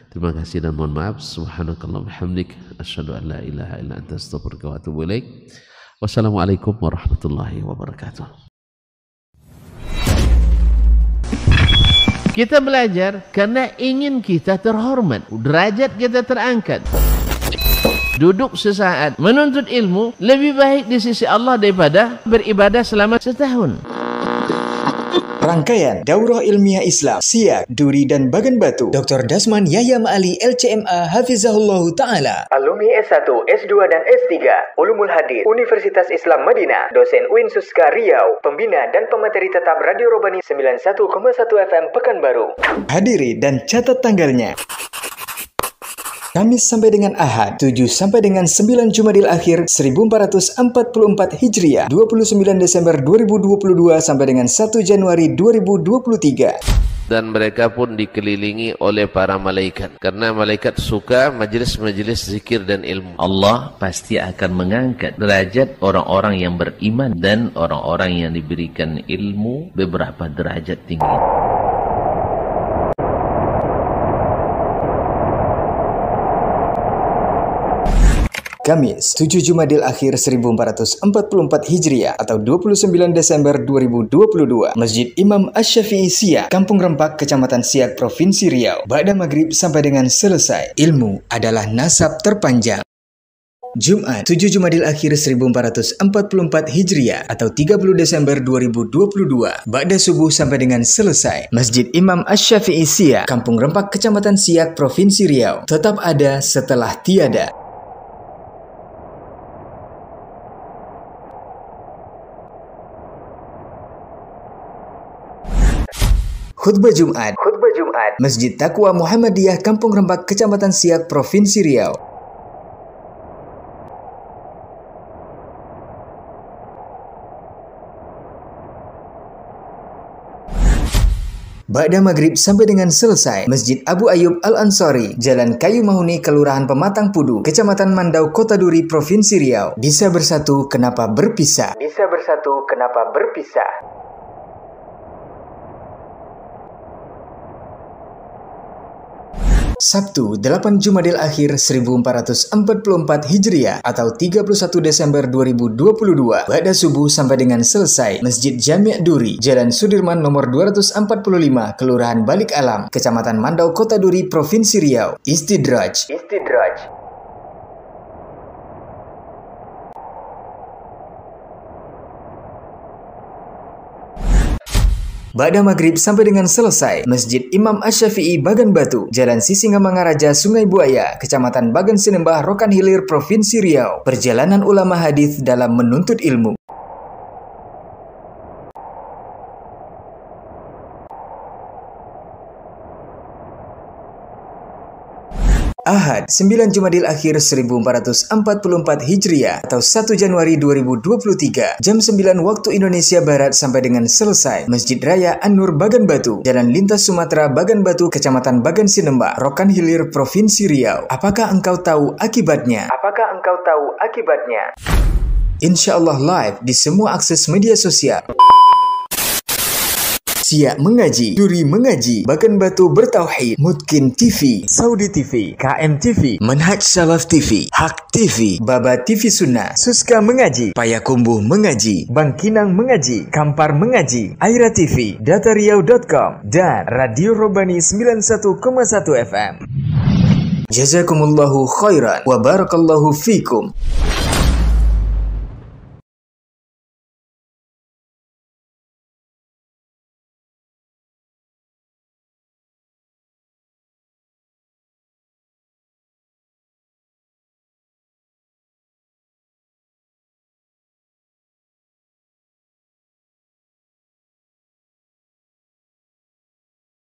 Terima kasih dan mohon maaf. Subhanakallahumma bihamdik, asyhadu an la ilaha illa anta astaghfiruka wa atubu ilaik. Wassalamualaikum warahmatullahi wabarakatuh. Kita belajar karena ingin kita terhormat, derajat kita terangkat. Duduk sesaat menuntut ilmu lebih baik di sisi Allah daripada beribadah selama setahun. Rangkaian Daurah Ilmiah Islam Siak, Duri, dan Bagan Batu Dr. Dasman Yahya Ma'ali LCMA Hafizahullahu Ta'ala, alumni S1, S2, dan S3 Ulumul Hadis Universitas Islam Madinah, dosen UIN Suska Riau, pembina dan pemateri tetap Radio Robani 91,1 FM Pekanbaru. Hadiri dan catat tanggalnya. Kamis sampai dengan Ahad, 7 sampai dengan 9 Jumadil Akhir 1444 Hijriah, 29 Desember 2022 sampai dengan 1 Januari 2023. Dan mereka pun dikelilingi oleh para malaikat, karena malaikat suka majelis-majelis zikir dan ilmu. Allah pasti akan mengangkat derajat orang-orang yang beriman dan orang-orang yang diberikan ilmu beberapa derajat tinggi. Kamis, 7 Jumadil Akhir 1444 Hijriah atau 29 Desember 2022, Masjid Imam Asy-Syafi'i Siak, Kampung Rempak, Kecamatan Siak, Provinsi Riau. Ba'da maghrib sampai dengan selesai. Ilmu adalah nasab terpanjang. Jumat, 7 Jumadil Akhir 1444 Hijriah atau 30 Desember 2022, Ba'da subuh sampai dengan selesai. Masjid Imam Asy-Syafi'i Siak, Kampung Rempak, Kecamatan Siak, Provinsi Riau. Tetap ada setelah tiada. Khutbah Jumat, Masjid Taqwa Muhammadiyah, Kampung Rempak, Kecamatan Siak, Provinsi Riau. Ba'da maghrib sampai dengan selesai. Masjid Abu Ayyub Al-Ansari, Jalan Kayu Mahuni, Kelurahan Pematang Pudu, Kecamatan Mandau, Kota Duri, Provinsi Riau. Bisa bersatu, kenapa berpisah? Bisa bersatu, kenapa berpisah? Sabtu, 8 Jumadil Akhir 1444 Hijriah atau 31 Desember 2022, Ba'da subuh sampai dengan selesai. Masjid Jami' Duri, Jalan Sudirman nomor 245, Kelurahan Balik Alam, Kecamatan Mandau, Kota Duri, Provinsi Riau. Istidraj. Ba'da maghrib sampai dengan selesai. Masjid Imam Asy-Syafi'i Bagan Batu, Jalan Sisingamangaraja, Sungai Buaya, Kecamatan Bagan Sinembah, Rokan Hilir, Provinsi Riau. Perjalanan ulama hadis dalam menuntut ilmu. Ahad, 9 Jumadil Akhir 1444 Hijriah atau 1 Januari 2023, jam 9 waktu Indonesia Barat sampai dengan selesai. Masjid Raya An-Nur Bagan Batu, Jalan Lintas Sumatera Bagan Batu, Kecamatan Bagan Sinembah, Rokan Hilir, Provinsi Riau. Apakah engkau tahu akibatnya? Insya Allah live di semua akses media sosial. Siak mengaji, Duri mengaji, Bagan Batu bertauhid, Mutkin TV, Saudi TV, KM TV, Manhaj Salaf TV, Hak TV, Baba TV Sunnah, Suska mengaji, Payakumbuh mengaji, Bangkinang mengaji, Kampar mengaji, Aira TV, datariau.com, dan Radio Robani 91,1 FM. Jazakumullahu khairan wa barakallahu fikum.